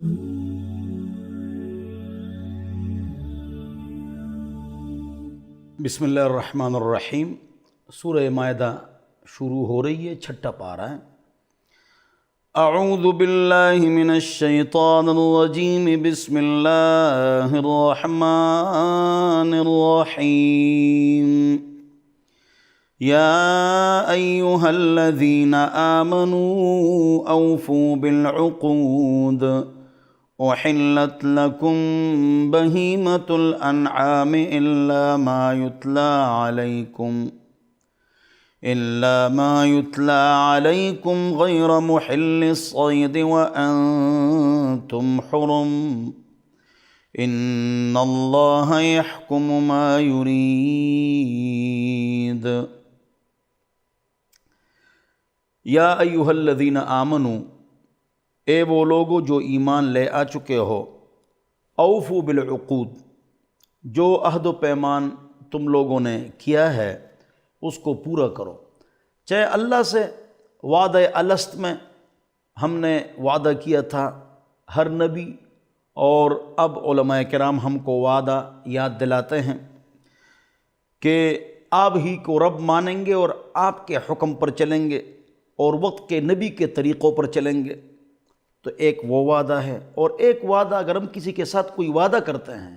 بسم اللہ الرحمن الرحیم۔ سورہ مائدہ شروع ہو رہی ہے، چھٹا پارہ ہے۔ اعوذ باللہ من الشیطان الرجیم، بسم اللہ الرحمن الرحیم۔ یا ایہا الذین آمنوا اوفوا بالعقود احلت لکم بہیمۃ الانعام الا ما یتلی علیکم غیر محل الصید وانتم حرم ان اللہ یحکم ما یرید۔ یا ایہا الذین آمنوا، اے وہ لوگو جو ایمان لے آ چکے ہو، اوفو بالعقود، جو عہد و پیمان تم لوگوں نے کیا ہے اس کو پورا کرو۔ چاہے اللہ سے وعدہ الست میں ہم نے وعدہ کیا تھا ہر نبی، اور اب علماء کرام ہم کو وعدہ یاد دلاتے ہیں کہ آپ ہی کو رب مانیں گے اور آپ کے حکم پر چلیں گے اور وقت کے نبی کے طریقوں پر چلیں گے، تو ایک وہ وعدہ ہے۔ اور ایک وعدہ اگر ہم کسی کے ساتھ کوئی وعدہ کرتے ہیں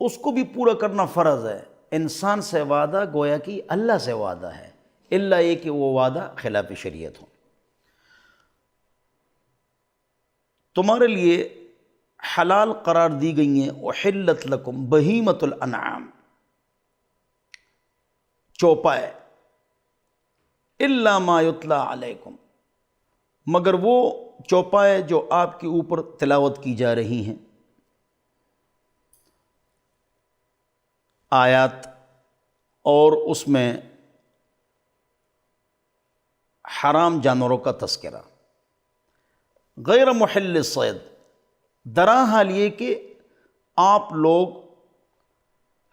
اس کو بھی پورا کرنا فرض ہے۔ انسان سے وعدہ گویا کہ اللہ سے وعدہ ہے، الا یہ کہ وہ وعدہ خلاف شریعت ہو۔ تمہارے لیے حلال قرار دی گئی ہیں احلت لکم بہیمۃ الانعام، چوپائے، الا ما یتلی علیکم، مگر وہ چوپائے جو آپ کے اوپر تلاوت کی جا رہی ہیں، آیات، اور اس میں حرام جانوروں کا تذکرہ، غیر محل الصید، درا حال یہ کہ آپ لوگ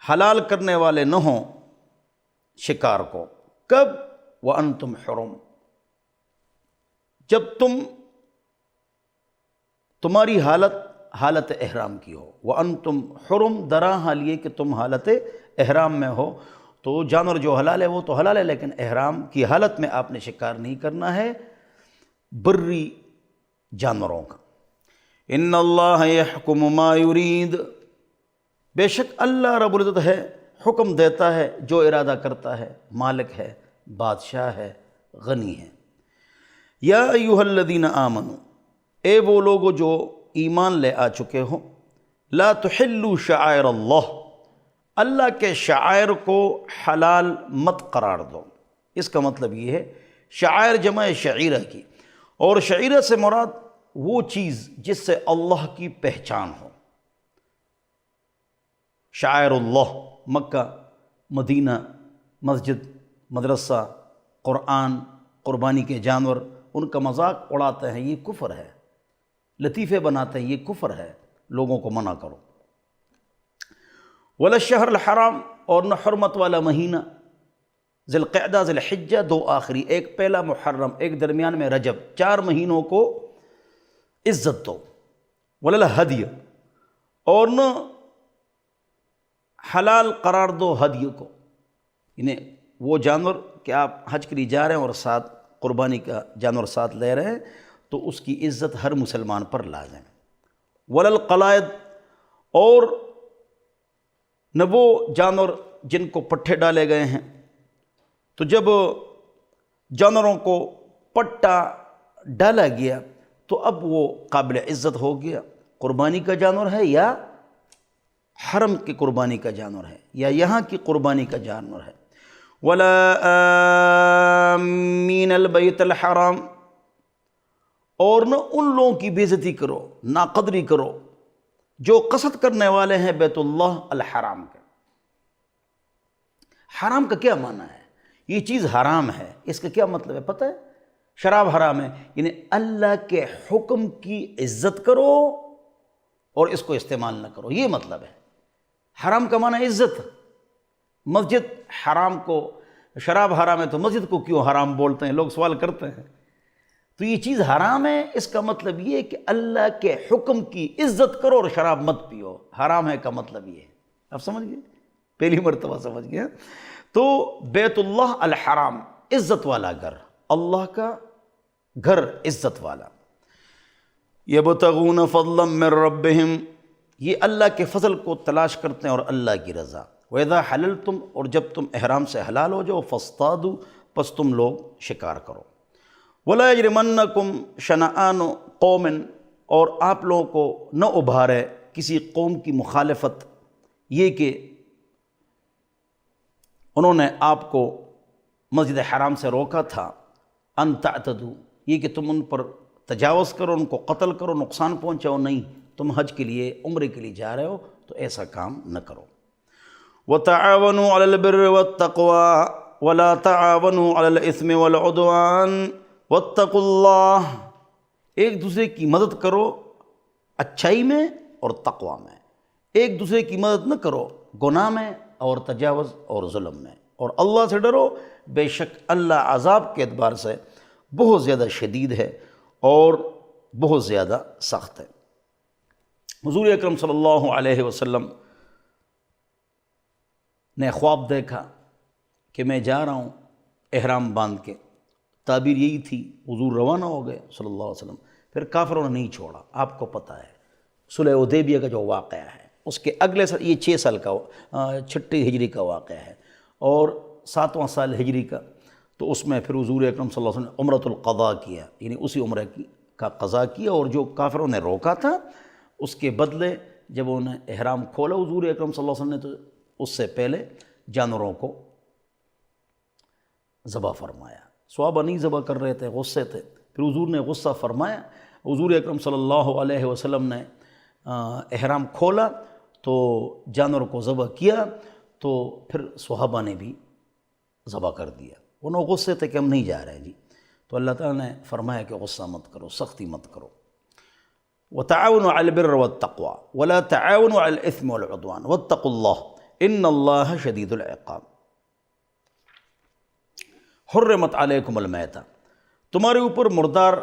حلال کرنے والے نہ ہوں شکار کو۔ کب؟ وانتم حرم، جب تمہاری حالت احرام کی ہو۔ وانتم حرم، درا حال یہ کہ تم حالت احرام میں ہو، تو جانور جو حلال ہے وہ تو حلال ہے، لیکن احرام کی حالت میں آپ نے شکار نہیں کرنا ہے بری جانوروں کا۔ ان اللہ یحکم ما یرید، بے شک اللہ رب العزت ہے، حکم دیتا ہے جو ارادہ کرتا ہے، مالک ہے، بادشاہ ہے، غنی ہے۔ یا ایہا الذین آمنوا، اے وہ لوگو جو ایمان لے آ چکے ہو، لا تحلوا شعائر اللہ، اللہ کے شعائر کو حلال مت قرار دو۔ اس کا مطلب یہ ہے، شعائر جمع شعیرہ کی، اور شعیرہ سے مراد وہ چیز جس سے اللہ کی پہچان ہو۔ شعائر اللہ، مکہ، مدینہ، مسجد، مدرسہ، قرآن، قربانی کے جانور، ان کا مذاق اڑاتے ہیں، یہ کفر ہے، لطیفے بناتے ہیں، یہ کفر ہے، لوگوں کو منع کرو۔ ولا الشہر الحرام، اور نہ حرمت والا مہینہ، ذی القعدہ، ذی الحجہ، دو آخری، ایک پہلا محرم، ایک درمیان میں رجب، 4 مہینوں کو عزت دو۔ ولا الہدی، اور نہ حلال قرار دو ہدی کو، یعنی وہ جانور کہ آپ حج کے لیے جا رہے ہیں اور ساتھ قربانی کا جانور ساتھ لے رہے ہیں، تو اس کی عزت ہر مسلمان پر لازم ہے۔ ولا القلائد، اور نہ وہ جانور جن کو پٹھے ڈالے گئے ہیں، تو جب جانوروں کو پٹا ڈالا گیا تو اب وہ قابل عزت ہو گیا، قربانی کا جانور ہے یا حرم کی قربانی کا جانور ہے یا یہاں کی قربانی کا جانور ہے۔ ولا آمین البیت الحرام، اور نہ ان لوگوں کی بے عزتی کرو، ناقدری کرو جو قصد کرنے والے ہیں بیت اللہ الحرام کے۔ حرام کا کیا معنی ہے؟ یہ چیز حرام ہے، اس کا کیا مطلب ہے پتہ ہے؟ شراب حرام ہے، یعنی اللہ کے حکم کی عزت کرو اور اس کو استعمال نہ کرو، یہ مطلب ہے۔ حرام کا معنی عزت۔ مسجد حرام کو، شراب حرام ہے تو مسجد کو کیوں حرام بولتے ہیں؟ لوگ سوال کرتے ہیں۔ تو یہ چیز حرام ہے، اس کا مطلب یہ ہے کہ اللہ کے حکم کی عزت کرو اور شراب مت پیو۔ حرام ہے کا مطلب یہ ہے، آپ سمجھ گئے، پہلی مرتبہ سمجھ گئے۔ تو بیت اللہ الحرام، عزت والا گھر، اللہ کا گھر عزت والا۔ یبتغون فضلا من ربہم، یہ اللہ کے فضل کو تلاش کرتے ہیں اور اللہ کی رضا۔ وَإِذَا حَلَلْتُمْ، اور جب تم احرام سے حلال ہو جاؤ، فاصطادوا، پس تم لوگ شکار کرو۔ وَلَا يَجْرِمَنَّكُمْ شَنَآنُ قَوْمٍ، اور آپ لوگوں کو نہ ابھارے کسی قوم کی مخالفت، یہ کہ انہوں نے آپ کو مسجد حرام سے روکا تھا، ان تعتدوا، یہ کہ تم ان پر تجاوز کرو، ان کو قتل کرو، نقصان پہنچاؤ، نہیں، تم حج کے لیے، عمرے کے لیے جا رہے ہو تو ایسا کام نہ کرو۔ وَتَعَاوَنُوا عَلَى الْبِرِّ وَالتَّقْوَى وَلَا تَعَاوَنُوا عَلَى الْإِثْمِ وَالْعُدْوَانِ وَاتَّقُوا اللَّهَ، ایک دوسرے کی مدد کرو اچھائی میں اور تقوی میں، ایک دوسرے کی مدد نہ کرو گناہ میں اور تجاوز اور ظلم میں، اور اللہ سے ڈرو، بے شک اللہ عذاب کے اعتبار سے بہت زیادہ شدید ہے اور بہت زیادہ سخت ہے۔ حضور اکرم صلی اللہ علیہ وسلم نے خواب دیکھا کہ میں جا رہا ہوں احرام باندھ کے، تعبیر یہی تھی، حضور روانہ ہو گئے صلی اللہ علیہ وسلم، پھر کافروں نے نہیں چھوڑا، آپ کو پتہ ہے صلح حدیبیہ کا جو واقعہ ہے، اس کے اگلے سال، یہ 6 سال کا 6 ہجری کا واقعہ ہے، اور 7واں سال ہجری کا، تو اس میں پھر حضور اکرم صلی اللہ علیہ وسلم نے عمرۃ القضاء کیا، یعنی اسی عمرہ کا قضا کیا، اور جو کافروں نے روکا تھا اس کے بدلے جب انہوں نے احرام کھولا حضور اکرم صلی اللہ علیہ وسلم نے، تو اس سے پہلے جانوروں کو ذبح فرمایا۔ صحابہ نہیں ذبح کر رہے تھے، غصے تھے، پھر حضور نے غصہ فرمایا، حضور اکرم صلی اللہ علیہ وسلم نے احرام کھولا تو جانور کو ذبح کیا، تو پھر صحابہ نے بھی ذبح کر دیا، انہوں غصے تھے کہ ہم نہیں جا رہے جی، تو اللہ تعالیٰ نے فرمایا کہ غصہ مت کرو، سختی مت کرو۔ وَتَعَاوَنُوا عَلَى الْبِرِّ وَالتَّقْوَى وَلَا تَعَاوَنُوا عَلَى الْإِثْمِ وَالْعُدْوَانِ وَاتَّقُوا اللَّهَ إِنَّ اللَّهَ شَدِيدُ الْعِقَابِ۔ حرمت علیکم المیتہ، تمہارے اوپر مردار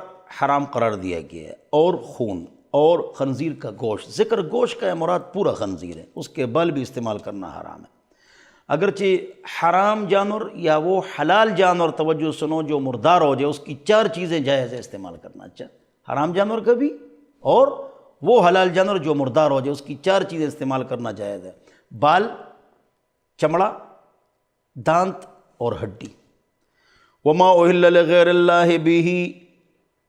حرام قرار دیا گیا ہے، اور خون اور خنزیر کا گوشت، ذکر گوشت کا ہے، مراد پورا خنزیر ہے، اس کے بال بھی استعمال کرنا حرام ہے۔ اگرچہ حرام جانور یا وہ حلال جانور، توجہ سنو، جو مردار ہو جائے، اس کی 4 چیزیں جائز ہے استعمال کرنا۔ اچھا، حرام جانور کا بھی، اور وہ حلال جانور جو مردار ہو جائے اس کی 4 چیزیں استعمال کرنا جائز ہے: بال، چمڑا، دانت اور ہڈی۔ وما اہل لغیر اللہ بہ،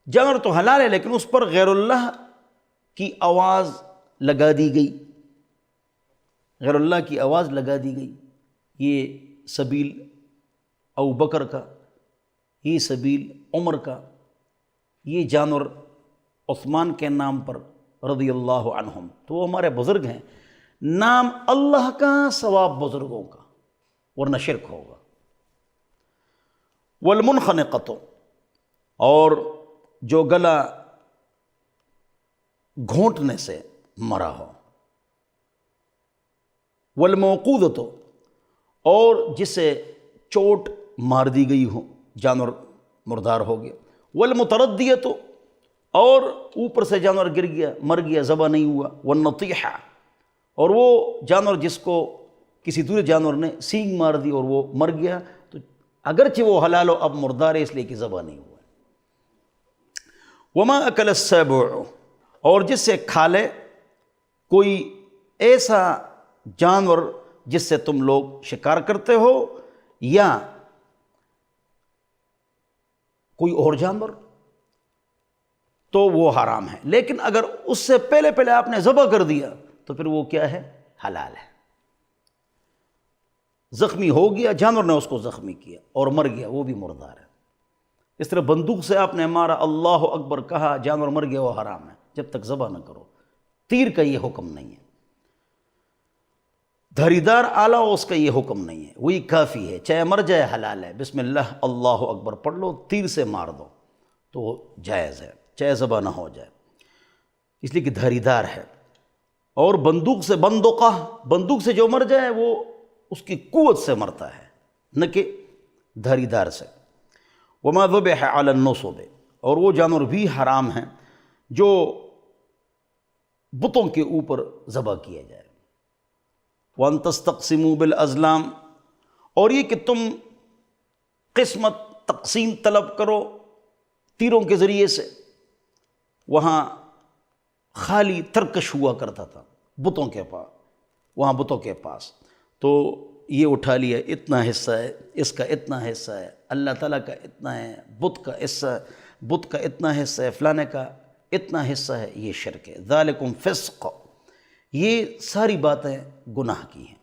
جانور تو حلال ہے لیکن اس پر غیر اللہ کی آواز لگا دی گئی، غیر اللہ کی آواز لگا دی گئی، یہ سبیل ابو بکر کا، یہ سبیل عمر کا، یہ جانور عثمان کے نام پر رضی اللہ عنہم، تو وہ ہمارے بزرگ ہیں، نام اللہ کا، ثواب بزرگوں کا، ورنہ شرک ہوگا۔ والمنخنقۃ، اور جو گلا گھونٹنے سے مرا ہو۔ والموقوذۃ، اور جسے چوٹ مار دی گئی ہو، جانور مردار ہو گیا۔ والمتردیۃ، اور اوپر سے جانور گر گیا، مر گیا، ذبح نہیں ہوا۔ والنطیحہ، اور وہ جانور جس کو کسی دوسرے جانور نے سینگ مار دی اور وہ مر گیا، تو اگرچہ وہ حلال ہو اب مردار ہے اس لیے کہ ذبح نہیں ہوا۔ وما اکل السبع، اور جس سے کھا لے کوئی ایسا جانور جس سے تم لوگ شکار کرتے ہو، یا کوئی اور جانور، تو وہ حرام ہے، لیکن اگر اس سے پہلے آپ نے ذبح کر دیا تو پھر وہ کیا ہے؟ حلال ہے۔ زخمی ہو گیا، جانور نے اس کو زخمی کیا اور مر گیا، وہ بھی مردار ہے۔ اس طرح بندوق سے آپ نے مارا، اللہ اکبر کہا، جانور مر گیا، وہ حرام ہے جب تک ذبح نہ کرو۔ تیر کا یہ حکم نہیں ہے، دھاری دار آلہ اس کا یہ حکم نہیں ہے، وہی کافی ہے، چاہے مر جائے حلال ہے، بسم اللہ اللہ اکبر پڑھ لو، تیر سے مار دو تو جائز ہے، چاہے ذبح نہ ہو جائے، اس لیے کہ دھاری دار ہے۔ اور بندوق سے، بندوق سے جو مر جائے وہ اس کی قوت سے مرتا ہے، نہ کہ دھاری دار سے۔ وما ذبح علی النصب، اور وہ جانور بھی حرام ہیں جو بتوں کے اوپر ذبح کیا جائے۔ وَأَن تَسْتَقْسِمُوا بِالْأَزْلَامِ، اور یہ کہ تم قسمت تقسیم طلب کرو تیروں کے ذریعے سے۔ وہاں خالی ترکش ہوا کرتا تھا بتوں کے پاس، وہاں بتوں کے پاس تو یہ اٹھا لیا اتنا حصہ ہے، اس کا اتنا حصہ ہے، اللہ تعالیٰ کا اتنا ہے، بت کا حصہ، بت کا اتنا حصہ ہے، فلانے کا اتنا حصہ ہے، یہ شرک ہے۔ ذالکم فسق، یہ ساری باتیں گناہ کی ہیں۔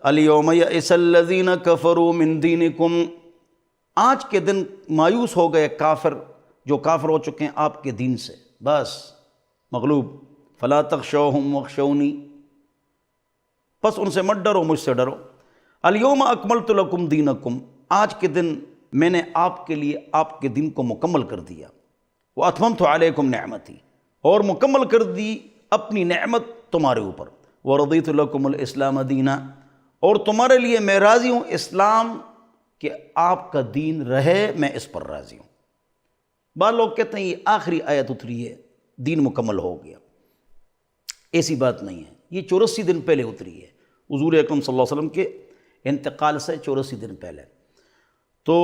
الیوم یئس الذین کفروا من دینکم، آج کے دن مایوس ہو گئے کافر، جو کافر ہو چکے ہیں آپ کے دین سے، بس مغلوب۔ فلا تخشوہم واخشونی، پس ان سے مت ڈرو، مجھ سے ڈرو۔ الیوم اکملت لکم دینکم، آج کے دن میں نے آپ کے لیے آپ کے دین کو مکمل کر دیا۔ واتممت علیکم نعمتی، اور مکمل کر دی اپنی نعمت تمہارے اوپر۔ ورضیت لکم الاسلام دینا، اور تمہارے لیے میں راضی ہوں اسلام کہ آپ کا دین رہے، میں اس پر راضی ہوں۔ بعض لوگ کہتے ہیں یہ آخری آیت اتری ہے، دین مکمل ہو گیا، ایسی بات نہیں ہے، یہ 84 دن پہلے اتری ہے، حضور اکرم صلی اللہ علیہ وسلم کے انتقال سے 84 دن پہلے، تو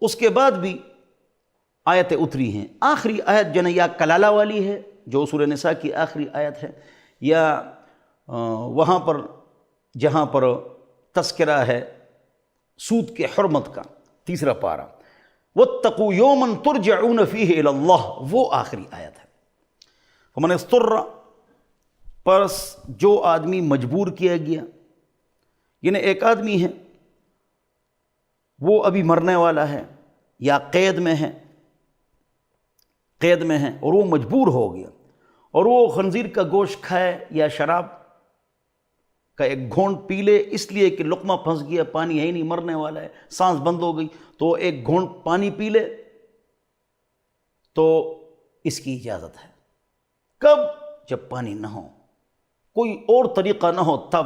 اس کے بعد بھی آیتیں اتری ہیں۔ آخری آیت جو ہے یا کلالہ والی ہے جو سورہ نساء کی آخری آیت ہے، یا وہاں پر جہاں پر تذکرہ ہے سود کے حرمت کا، تیسرا پارہ، واتقوا یوما ترجعون فیہ الی اللہ، وہ آخری آیت ہے۔ فمن اضطر، پس جو آدمی مجبور کیا گیا، یعنی ایک آدمی ہے وہ ابھی مرنے والا ہے یا قید میں ہے اور وہ مجبور ہو گیا، اور وہ خنزیر کا گوشت کھائے یا شراب کا ایک گھونٹ پی لے، اس لیے کہ لقمہ پھنس گیا، پانی ہے ہی نہیں، مرنے والا ہے، سانس بند ہو گئی، تو ایک گھونٹ پانی پی لے تو اس کی اجازت ہے۔ کب؟ جب پانی نہ ہو، کوئی اور طریقہ نہ ہو تب،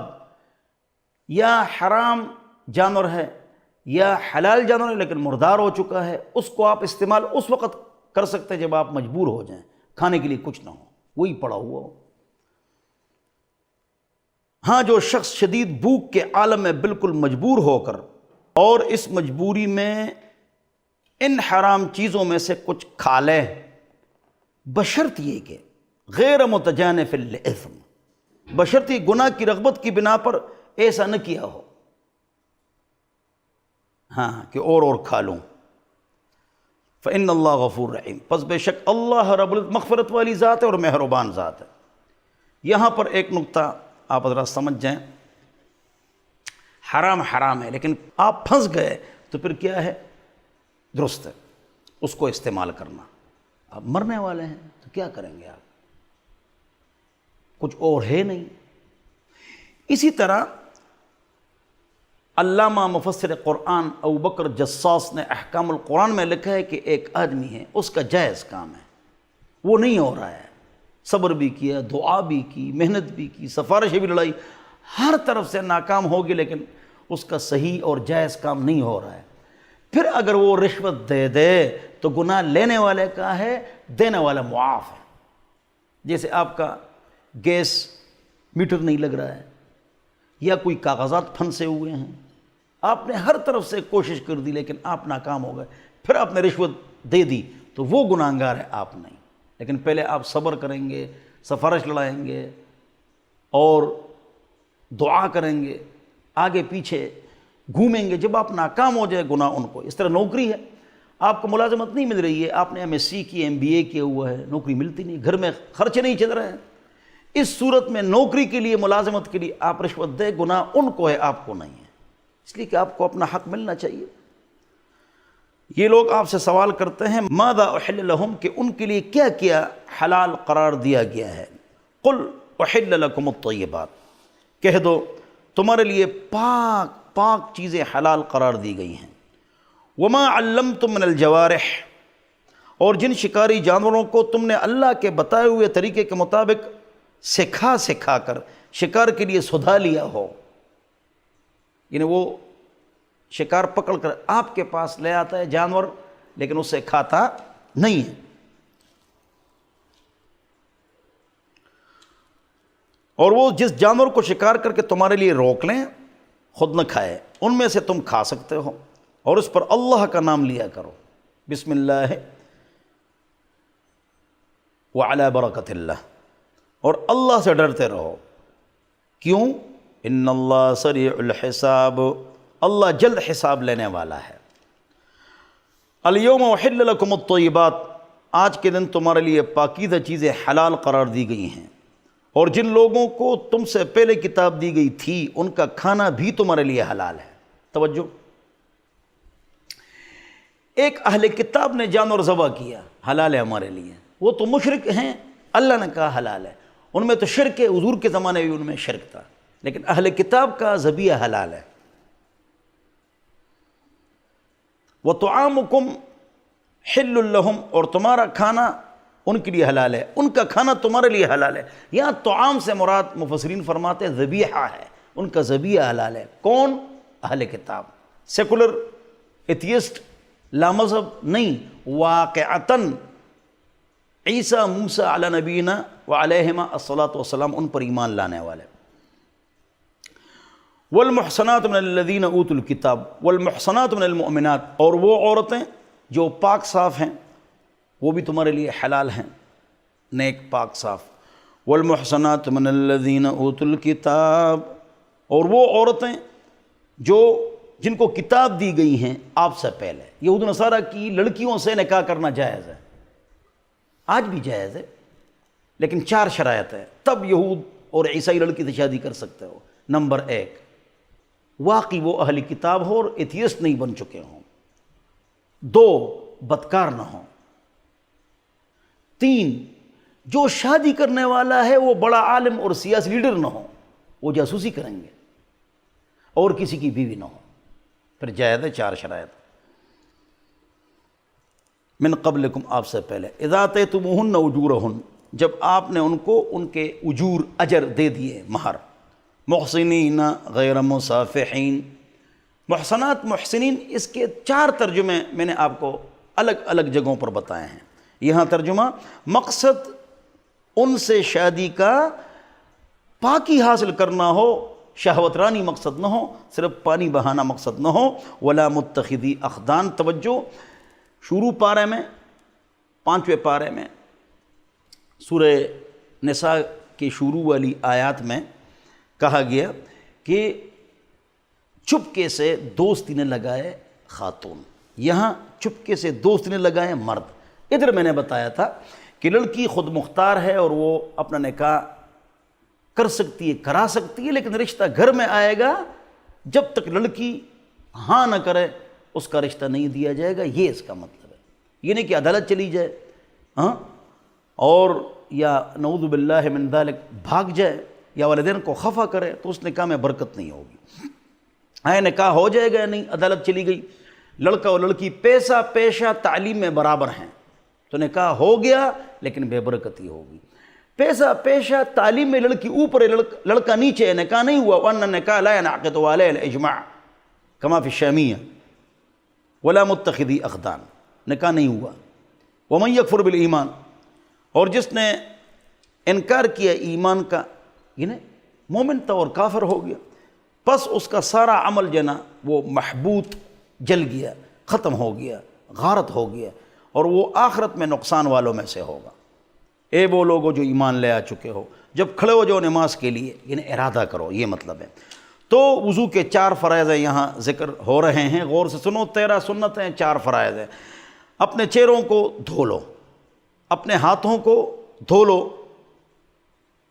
یا حرام جانور ہے یا حلال جانور ہے لیکن مردار ہو چکا ہے، اس کو آپ استعمال اس وقت کر سکتے ہیں جب آپ مجبور ہو جائیں، کھانے کے لیے کچھ نہ ہو، وہی پڑا ہوا ہو۔ ہاں، جو شخص شدید بھوک کے عالم میں بالکل مجبور ہو کر، اور اس مجبوری میں ان حرام چیزوں میں سے کچھ کھا لے، بشرط یہ کہ غیر متجانف للإثم، بشرط یہ گناہ کی رغبت کی بنا پر ایسا نہ کیا ہو، ہاں کہ اور کھا لوں۔ فإن اللہ غفور رحیم، پس بے شک اللہ رب العزت مغفرت والی ذات ہے اور مہربان ذات ہے۔ یہاں پر ایک نقطہ آپ حضرات سمجھ جائیں، حرام حرام ہے لیکن آپ پھنس گئے تو پھر کیا ہے؟ درست ہے اس کو استعمال کرنا۔ آپ مرنے والے ہیں تو کیا کریں گے آپ؟ کچھ اور ہے نہیں۔ اسی طرح علامہ مفسر قرآن ابوبکر جصاص نے احکام القرآن میں لکھا ہے کہ ایک آدمی ہے، اس کا جائز کام ہے، وہ نہیں ہو رہا ہے، صبر بھی کیا، دعا بھی کی، محنت بھی کی، سفارشیں بھی لڑائی، ہر طرف سے ناکام ہوگی لیکن اس کا صحیح اور جائز کام نہیں ہو رہا ہے۔ پھر اگر وہ رشوت دے دے تو گناہ لینے والے کا ہے، دینے والا معاف ہے۔ جیسے آپ کا گیس میٹر نہیں لگ رہا ہے یا کوئی کاغذات پھنسے ہوئے ہیں، آپ نے ہر طرف سے کوشش کر دی لیکن آپ ناکام ہو گئے، پھر آپ نے رشوت دے دی تو وہ گناہگار ہے، آپ نہیں۔ لیکن پہلے آپ صبر کریں گے، سفارش لڑائیں گے اور دعا کریں گے، آگے پیچھے گھومیں گے، جب آپ ناکام ہو جائے گناہ ان کو۔ اس طرح نوکری ہے، آپ کو ملازمت نہیں مل رہی ہے، آپ نے MSc کی، MBA کیا ہوا ہے، نوکری ملتی نہیں، گھر میں خرچے نہیں چل رہے ہیں، اس صورت میں نوکری کے لیے، ملازمت کے لیے آپ رشوت دیں، گناہ ان کو ہے، آپ کو نہیں ہے، اس لیے کہ آپ کو اپنا حق ملنا چاہیے۔ یہ لوگ آپ سے سوال کرتے ہیں ماذا احل لہم، کہ ان کے لیے کیا کیا حلال قرار دیا گیا ہے۔ قل احل لکم الطیبات، کہہ دو تمہارے لیے پاک پاک چیزیں حلال قرار دی گئی ہیں۔ وما علمتم من الجوارح، اور جن شکاری جانوروں کو تم نے اللہ کے بتائے ہوئے طریقے کے مطابق سکھا کر شکار کے لیے سدھا لیا ہو، یعنی وہ شکار پکڑ کر آپ کے پاس لے آتا ہے جانور لیکن اسے کھاتا نہیں ہے۔ اور وہ جس جانور کو شکار کر کے تمہارے لیے روک لیں خود نہ کھائے، ان میں سے تم کھا سکتے ہو، اور اس پر اللہ کا نام لیا کرو، بسم اللہ وعلی برکت اللہ، اور اللہ سے ڈرتے رہو۔ کیوں؟ ان اللہ سریع الحساب، اللہ جلد حساب لینے والا ہے۔ الیوم احل لکم الطیبات، آج کے دن تمہارے لیے پاکیزہ چیزیں حلال قرار دی گئی ہیں، اور جن لوگوں کو تم سے پہلے کتاب دی گئی تھی ان کا کھانا بھی تمہارے لیے حلال ہے۔ توجہ، ایک اہل کتاب نے جانور ذبح کیا، حلال ہے ہمارے لیے، وہ تو مشرک ہیں، اللہ نے کہا حلال ہے، ان میں تو شرک ہے، حضور کے زمانے میں ان میں شرک تھا، لیکن اہل کتاب کا ذبیحہ حلال ہے۔ وَطُعَامُكُمْ حِلٌّ لَهُمْ، اور تمہارا کھانا ان کے لیے حلال ہے، ان کا کھانا تمہارے لیے حلال ہے۔ یہاں طعام سے مراد مفسرین فرماتے ہیں ذبیحہ ہے، ان کا ذبیحہ حلال ہے۔ کون؟ اہل کتاب، سیکولر ایتھیسٹ، لامذہب نہیں، واقعتاً عیسیٰ موسیٰ علی نبینا وعلیہما الصلاۃ والسلام، ان پر ایمان لانے والے۔ والمحصنات من الذین اوتوا الکتاب والمحصنات من المؤمنات، اور وہ عورتیں جو پاک صاف ہیں وہ بھی تمہارے لیے حلال ہیں، نیک پاک صاف۔ والمحصنات من الذین اوتوا الکتاب، اور وہ عورتیں جو جن کو کتاب دی گئی ہیں آپ سے پہلے۔ یہود و نصارہ کی لڑکیوں سے نکاح کرنا جائز ہے، آج بھی جائز ہے، لیکن 4 شرائط ہے، تب یہود اور عیسائی لڑکی سے شادی کر سکتے ہو۔ نمبر 1، واقعی وہ اہل کتاب ہو اور ایتھیسٹ نہیں بن چکے ہوں۔ 2، بدکار نہ ہوں۔ 3، جو شادی کرنے والا ہے وہ بڑا عالم اور سیاسی لیڈر نہ ہو، وہ جاسوسی کریں گے، اور کسی کی بیوی نہ ہو، پھر جائز ہے 4 شرائط۔ من قبلکم، آپ سے پہلے، اذا آتیتموہن اجورہن، جب آپ نے ان کو ان کے اجور، اجر دے دیے، مہر۔ محسنین غیر مصافحین، محسنات محسنین، اس کے 4 ترجمے میں نے آپ کو الگ الگ جگہوں پر بتائے ہیں۔ یہاں ترجمہ، مقصد ان سے شادی کا پاکی حاصل کرنا ہو، شہوت رانی مقصد نہ ہو، صرف پانی بہانا مقصد نہ ہو۔ ولا متخذی اخدان، توجہ، شروع پارے میں 5ویں پارے میں سورہ نساء کی شروع والی آیات میں کہا گیا کہ چپکے سے دوستی نے لگائے خاتون، یہاں چپکے سے دوستی نے لگائے مرد۔ ادھر میں نے بتایا تھا کہ لڑکی خود مختار ہے اور وہ اپنا نکاح کر سکتی ہے، کرا سکتی ہے، لیکن رشتہ گھر میں آئے گا، جب تک لڑکی ہاں نہ کرے اس کا رشتہ نہیں دیا جائے گا، یہ اس کا مطلب ہے۔ یہ نہیں کہ عدالت چلی جائے اور یا نعوذ باللہ من ذالک بھاگ جائے یا والدین کو خفا کرے، تو اس نکاح میں برکت نہیں ہوگی۔ نکاح ہو جائے گا، نہیں عدالت چلی گئی، لڑکا اور لڑکی پیسہ پیشہ تعلیم میں برابر ہیں، تو نکاح ہو گیا لیکن بے برکتی ہوگی۔ پیسہ پیشہ تعلیم میں لڑکی اوپر ہے، لڑکا نیچے ہے، نکاح نہیں ہوا۔ وَأَنَّ النِّكَاحَ لَا يَنْعَقِدُ عَلَيْهِ الْإِجْمَاعُ كَمَا فِي الشَّامِيَّةِ وَلَا مُتَّخِذِي أَخْدَانٍ، نکاح نہیں ہوا۔ وَمَنْ يَكْفُرْ بِالْإِيمَانِ، اور جس نے انکار کیا ایمان کا، یعنی مومن تھا اور کافر ہو گیا، پس اس کا سارا عمل جنا وہ محبوط، جل گیا، ختم ہو گیا، غارت ہو گیا، اور وہ آخرت میں نقصان والوں میں سے ہوگا۔ اے وہ لوگوں جو ایمان لے آ چکے ہو، جب کھڑے ہو جاؤ نماز کے لیے، یعنی ارادہ کرو، یہ مطلب ہے۔ تو وضو کے 4 فرائض یہاں ذکر ہو رہے ہیں، غور سے سنو، 13 سنتیں، 4 فرائض ہیں۔ اپنے چہروں کو دھو لو، اپنے ہاتھوں کو دھو لو،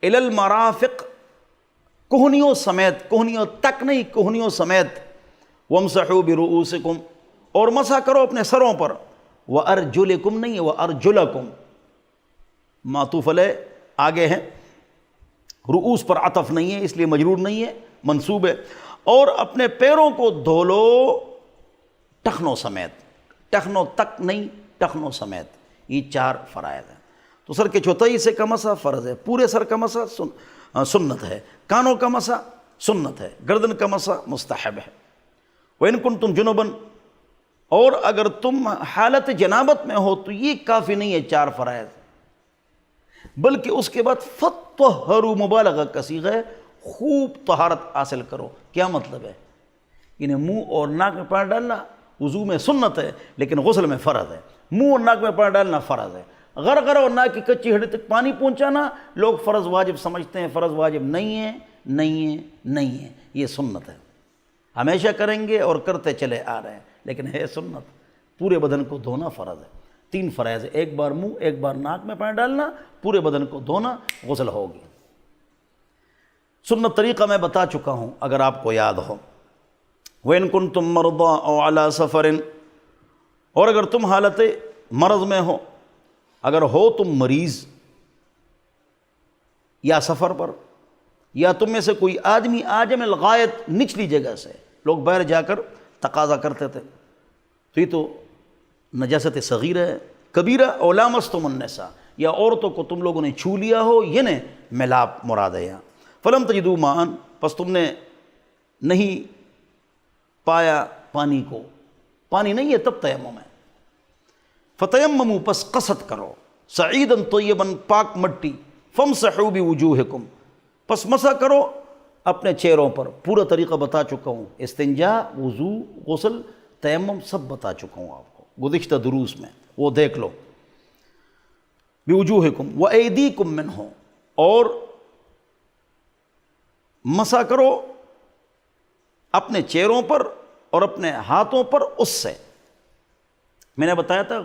الی المرافق، کوہنیوں سمیت، کوہنیوں تک نہیں، کوہنیوں سمیت، وامسحوا برؤوسکم، اور مسح کرو اپنے سروں پر، وارجلکم نہیں، وارجلکم، معطوف علیہ آگے ہے، رؤوس پر عطف نہیں ہے اس لیے مجرور نہیں ہے، منصوب ہے۔ اور اپنے پیروں کو دھو لو ٹخنوں سمیت، ٹخنوں تک نہیں، ٹخنوں سمیت، یہ 4 فرائض ہیں۔ تو سر کے چوتھائی سے کا مسح فرض ہے، پورے سر کا مسح سنت ہے، کانوں کا مسح سنت ہے، گردن کا مسح مستحب ہے۔ وَإِن كُنتُمْ جُنُبًا، اور اگر تم حالت جنابت میں ہو تو یہ کافی نہیں ہے 4 فرائض، بلکہ اس کے بعد فطہروا مبالغہ کا صیغہ ہے، خوب طہارت حاصل کرو۔ کیا مطلب ہے؟ یعنی منہ اور ناک میں پانی ڈالنا وضو میں سنت ہے لیکن غسل میں فرض ہے، منہ اور ناک میں پانی ڈالنا فرض ہے، غرغرہ اور ناک کی کچی ہڈی تک پانی پہنچانا لوگ فرض واجب سمجھتے ہیں، فرض واجب نہیں ہے، نہیں ہے، نہیں ہے، یہ سنت ہے، ہمیشہ کریں گے اور کرتے چلے آ رہے ہیں، لیکن ہے سنت۔ پورے بدن کو دھونا فرض ہے، 3 فرائض ہے، 1 بار منہ، 1 بار ناک میں پانی ڈالنا، پورے بدن کو دھونا، غسل ہوگی۔ سنت طریقہ میں بتا چکا ہوں اگر آپ کو یاد ہو۔ وَإِن كُنتُم مَرْضَىٰ أَوْ عَلَىٰ سَفَرٍ، اور اگر تم حالت مرض میں ہو، اگر ہو تم مریض یا سفر پر، یا تم میں سے کوئی آدمی آجم الغائط نچلی جگہ سے، لوگ باہر جا کر تقاضا کرتے تھے، تو یہ تو نجاست صغیرہ ہے، کبیرہ، او لامستم النساء، یا عورتوں کو تم لوگوں نے چھو لیا ہو، یعنی ملاپ مراد ہے یہاں۔ فلم تجدوا ماء، پس تم نے نہیں پایا پانی کو، پانی نہیں ہے تب تیمم ہے، فتیمموا، پس قصد کرو، صعیدا طیبا، پاک مٹی، فامسحوا بوجوہکم، پس مسح کرو اپنے چہروں پر۔ پورا طریقہ بتا چکا ہوں، استنجا، وضو، غسل، تیمم سب بتا چکا ہوں آپ کو گزشتہ دروس میں، وہ دیکھ لو۔ بوجوہکم وایدیکم منہ، اور مسح کرو اپنے چہروں پر اور اپنے ہاتھوں پر اس سے۔ میں نے بتایا تھا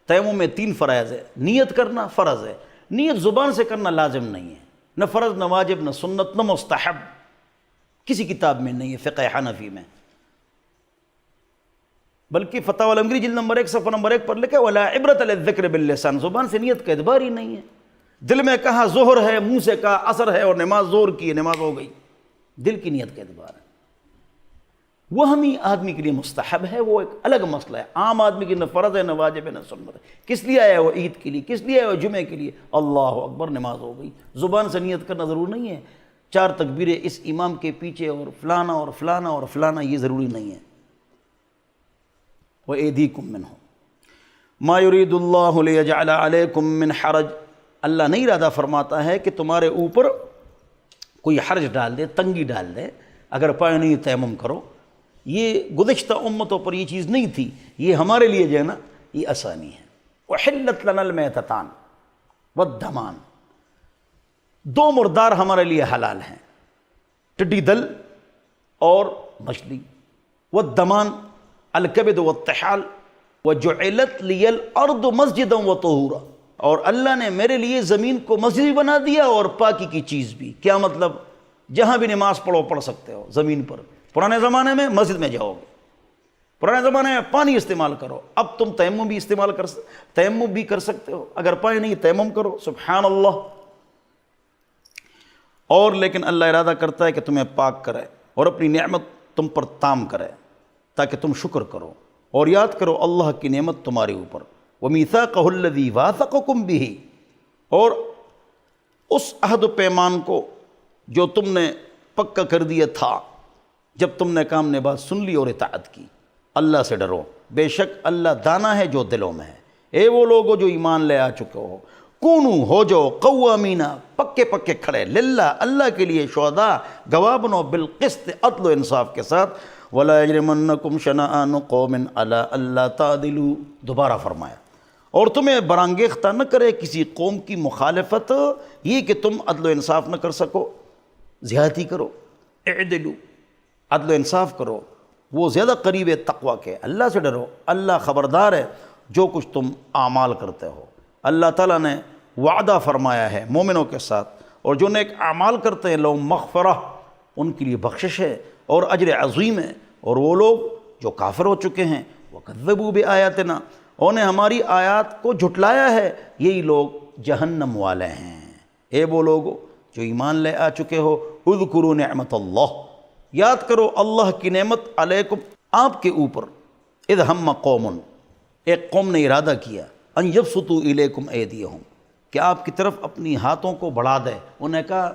تیمم میں 3 فرائض ہے، نیت کرنا فرض ہے، نیت زبان سے کرنا لازم نہیں ہے، نہ فرض، نہ واجب، نہ سنت، نہ مستحب، کسی کتاب میں نہیں ہے فقہ حنفی میں، بلکہ فتاوی الامگری جلد نمبر 1 صفحہ نمبر 1 پر لکھا ولا عبرۃ للذکر باللسان، زبان سے نیت کا اعتبار ہی نہیں ہے، دل میں کہا ظہر ہے، منہ سے کہا عصر ہے اور نماز زور کی ہے، نماز ہو گئی، دل کی نیت کا اعتبار ہے۔ وہمی آدمی کے لیے مستحب ہے، وہ ایک الگ مسئلہ ہے، عام آدمی کے لیے نہ فرض ہے، نہ واجب ہے، نہ سنت ہے۔ کس لیے آیا ہے وہ؟ عید کے لیے۔ کس لیے آیا وہ؟ جمعے کے لیے۔ اللہ اکبر، نماز ہو گئی۔ زبان سے نیت کرنا ضرور نہیں ہے، 4 تکبیریں اس امام کے پیچھے اور فلانا اور فلانا اور فلانا، یہ ضروری نہیں ہے۔ وَأَيْدِيكُم مِّنْهُ مَا يُرِيدُ اللَّهُ لِيَجْعَلَ عَلَيْكُم مِّنْ حَرَجٍ، اللہ نہیں ارادہ فرماتا ہے کہ تمہارے اوپر کوئی حرج ڈال دے، تنگی ڈال دے، اگر پائے نہیں تیمم کرو۔ یہ گزشتہ امتوں پر یہ چیز نہیں تھی، یہ ہمارے لیے جو ہے نا یہ آسانی ہے۔ وَحِلَّتْ لَنَا الْمَيْتَتَانِ وَالدَّمَانِ، 2 مردار ہمارے لیے حلال ہیں، ٹڈی دل اور مچھلی۔ والدمان الکبد والطحال وجعلت لی الارض مسجدا وطہورا، اور اللہ نے میرے لیے زمین کو مسجد بھی بنا دیا اور پاکی کی چیز بھی۔ کیا مطلب؟ جہاں بھی نماز پڑھ سکتے ہو زمین پر۔ پرانے زمانے میں مسجد میں جاؤ گے، پرانے زمانے میں پانی استعمال کرو، اب تم تیمم بھی کر سکتے ہو، اگر پانی نہیں تیمم کرو۔ سبحان اللہ۔ اور لیکن اللہ ارادہ کرتا ہے کہ تمہیں پاک کرے اور اپنی نعمت تم پر تام کرے تاکہ تم شکر کرو اور یاد کرو اللہ کی نعمت تمہارے اوپر۔ وَمِيثَاقَهُ الَّذِي وَاثَقَكُم بِهِ، اور اس عہد و پیمان کو جو تم نے پکا کر دیا تھا جب تم نے کام نے بات سن لی اور اطاعت کی۔ اللہ سے ڈرو، بے شک اللہ دانا ہے جو دلوں میں ہے۔ اے وہ لوگو جو ایمان لے آ چکے ہو، کونو ہو جاؤ قوامینا، پکے کھڑے، للہ اللہ کے لیے، شہداء گواہ بنو، بالقسط عدل و انصاف کے ساتھ۔ ولا یجرمنکم شنآن قوم علی الا تعدلوا، دوبارہ فرمایا، اور تمہیں برانگیختہ نہ کرے کسی قوم کی مخالفت یہ کہ تم عدل و انصاف نہ کر سکو، زیادتی کرو۔ اعدلوا، عدل و انصاف کرو، وہ زیادہ قریب ہے تقوی کے۔ اللہ سے ڈرو، اللہ خبردار ہے جو کچھ تم اعمال کرتے ہو۔ اللہ تعالیٰ نے وعدہ فرمایا ہے مومنوں کے ساتھ، اور جو نیک اعمال کرتے ہیں لہم مغفرہ، ان کے لیے بخشش ہے اور اجر عظیم ہے۔ اور وہ لوگ جو کافر ہو چکے ہیں، وَكَذَّبُوا بِآيَاتِنَا، انہیں ہماری آیات کو جھٹلایا ہے، یہی لوگ جہنم والے ہیں۔ اے وہ لوگو جو ایمان لے آ چکے ہو، اذکروا نعمت اللہ، یاد کرو اللہ کی نعمت علیکم، آپ کے اوپر۔ اذ ہم قوم، ایک قوم نے ارادہ کیا، ان یبسطوا الیکم ایدیہم، کہ آپ کی طرف اپنی ہاتھوں کو بڑھا دے۔ انہیں کہا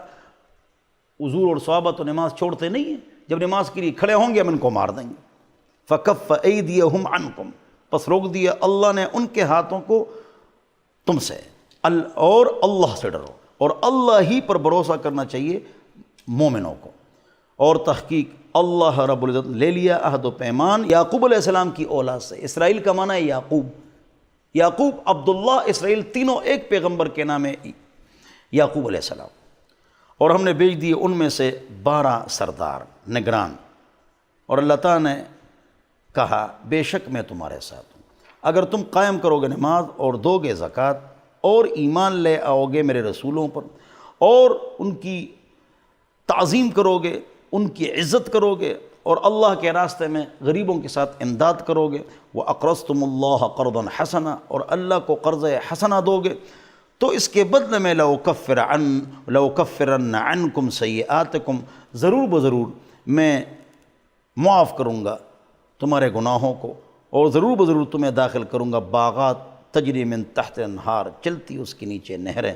حضور اور صحابہ تو نماز چھوڑتے نہیں ہیں، جب نماز کے لیے کھڑے ہوں گے ہم ان کو مار دیں گے۔ فکف ایدیہم عنکم، پس روک دیا اللہ نے ان کے ہاتھوں کو تم سے، اور اللہ سے ڈرو، اور اللہ ہی پر بھروسہ کرنا چاہیے مومنوں کو۔ اور تحقیق اللہ رب العزت لے لیا عہد و پیمان یعقوب علیہ السلام کی اولاد سے۔ اسرائیل کا معنی ہے یعقوب، یعقوب، عبداللہ، اسرائیل، تینوں ایک پیغمبر کے نام ہے یعقوب علیہ السلام۔ اور ہم نے بھیج دیے ان میں سے 12 سردار نگران، اور اللہ تعالیٰ نے کہا بے شک میں تمہارے ساتھ ہوں، اگر تم قائم کرو گے نماز اور دو گے زکوٰۃ اور ایمان لے آؤ گے میرے رسولوں پر اور ان کی تعظیم کرو گے، ان کی عزت کرو گے، اور اللہ کے راستے میں غریبوں کے ساتھ امداد کرو گے، وَأَقْرَضْتُمُ اللَّهَ قَرْضًا حَسَنًا، اور اللہ کو قرض حسنہ دو گے، تو اس کے بدلے میں لَأُكَفِّرَنَّ عَنْكُمْ سَيِّئَاتِكُمْ، ضرور بضرور میں معاف کروں گا تمہارے گناہوں کو، اور ضرور بضرور تمہیں داخل کروں گا باغات تجری من تحت انہار، چلتی اس کے نیچے نہریں۔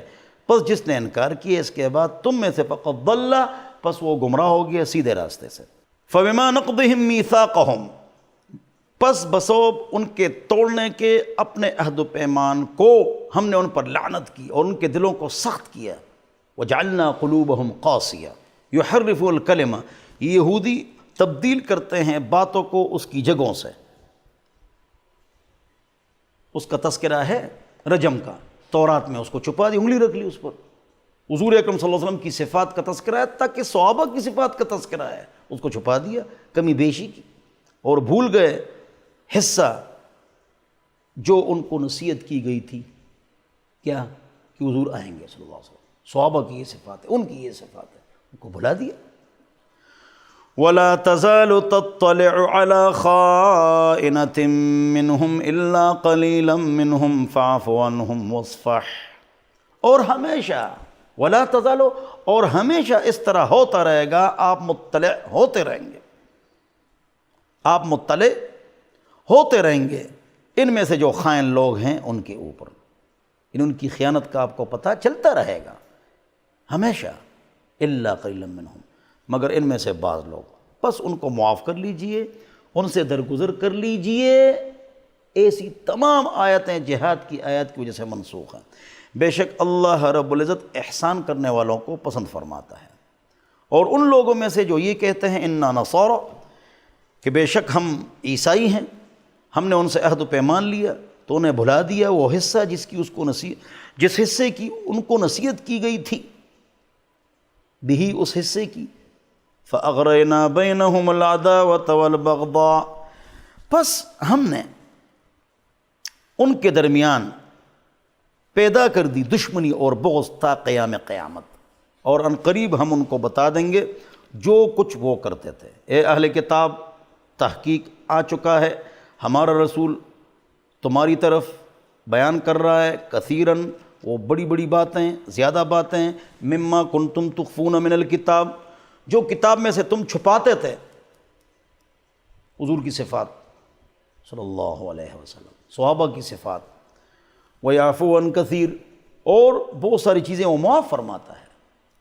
پس جس نے انکار کیا اس کے بعد تم میں سے فقد ضل، پس وہ گمراہ ہو گیا سیدھے راستے سے۔ فبما نقضهم میثاقهم، پس بسبب ان کے توڑنے کے اپنے عہد و پیمان کو ہم نے ان پر لعنت کی اور ان کے دلوں کو سخت کیا۔ وجعلنا قلوبهم قاسیہ یحرفون الکلمہ، یہودی تبدیل کرتے ہیں باتوں کو اس کی جگہوں سے۔ اس کا تذکرہ ہے رجم کا، تورات میں اس کو چھپا دی، انگلی رکھ لی اس پر۔ حضور اکرم صلی اللہ علیہ وسلم کی صفات کا تذکرہ ہے، تاکہ صحابہ کی صفات کا تذکرہ ہے، اس کو چھپا دیا، کمی بیشی کی، اور بھول گئے حصہ جو ان کو نصیحت کی گئی تھی، کیا کہ حضور آئیں گے صلی اللہ علیہ وسلم۔ صحابہ کی یہ صفات ہے، ان کی یہ صفات ہے، ان کو بھلا دیا۔ وَلَا تَزَالُ تَطَّلِعُ عَلَى خَائِنَةٍ مِّنْهُمْ إِلَّا قَلِيلًا مِّنْهُمْ فَاعْفُ عَنْهُمْ وَاصْفَحْ، اور ہمیشہ وَلَا تَزَالُ، اور ہمیشہ اس طرح ہوتا رہے گا، آپ مطلع ہوتے رہیں گے، آپ مطلع ہوتے رہیں گے ان میں سے جو خائن لوگ ہیں ان کے اوپر، ان کی خیانت کا آپ کو پتہ چلتا رہے گا ہمیشہ۔ الا قلیلا منہم، مگر ان میں سے بعض لوگ، بس ان کو معاف کر لیجئے، ان سے درگزر کر لیجئے۔ ایسی تمام آیتیں جہاد کی آیات کی وجہ سے منسوخ ہیں۔ بے شک اللہ رب العزت احسان کرنے والوں کو پسند فرماتا ہے۔ اور ان لوگوں میں سے جو یہ کہتے ہیں انا نصارا، کہ بے شک ہم عیسائی ہیں، ہم نے ان سے عہد و پیمان لیا، تو انہیں بھلا دیا وہ حصہ جس حصے کی ان کو نصیحت کی گئی تھی، بھی اس حصے کی۔ فَأَغْرَيْنَا بَيْنَهُمُ الْعَدَاوَةَ وَالْبَغْضَاءَ، پس ہم نے ان کے درمیان پیدا کر دی دشمنی اور بغض تا قیام قیامت، اور ان قریب ہم ان کو بتا دیں گے جو کچھ وہ کرتے تھے۔ اے اہل کتاب، تحقیق آ چکا ہے، ہمارا رسول تمہاری طرف بیان کر رہا ہے کثیراً، وہ بڑی بڑی باتیں، زیادہ باتیں، مما کنتم تخفون من الکتاب، جو کتاب میں سے تم چھپاتے تھے، حضور کی صفات صلی اللہ علیہ وسلم، صحابہ کی صفات، وَيَعْفُو عَنْ كَثِيرٍ، اور بہت ساری چیزیں وہ معاف فرماتا ہے۔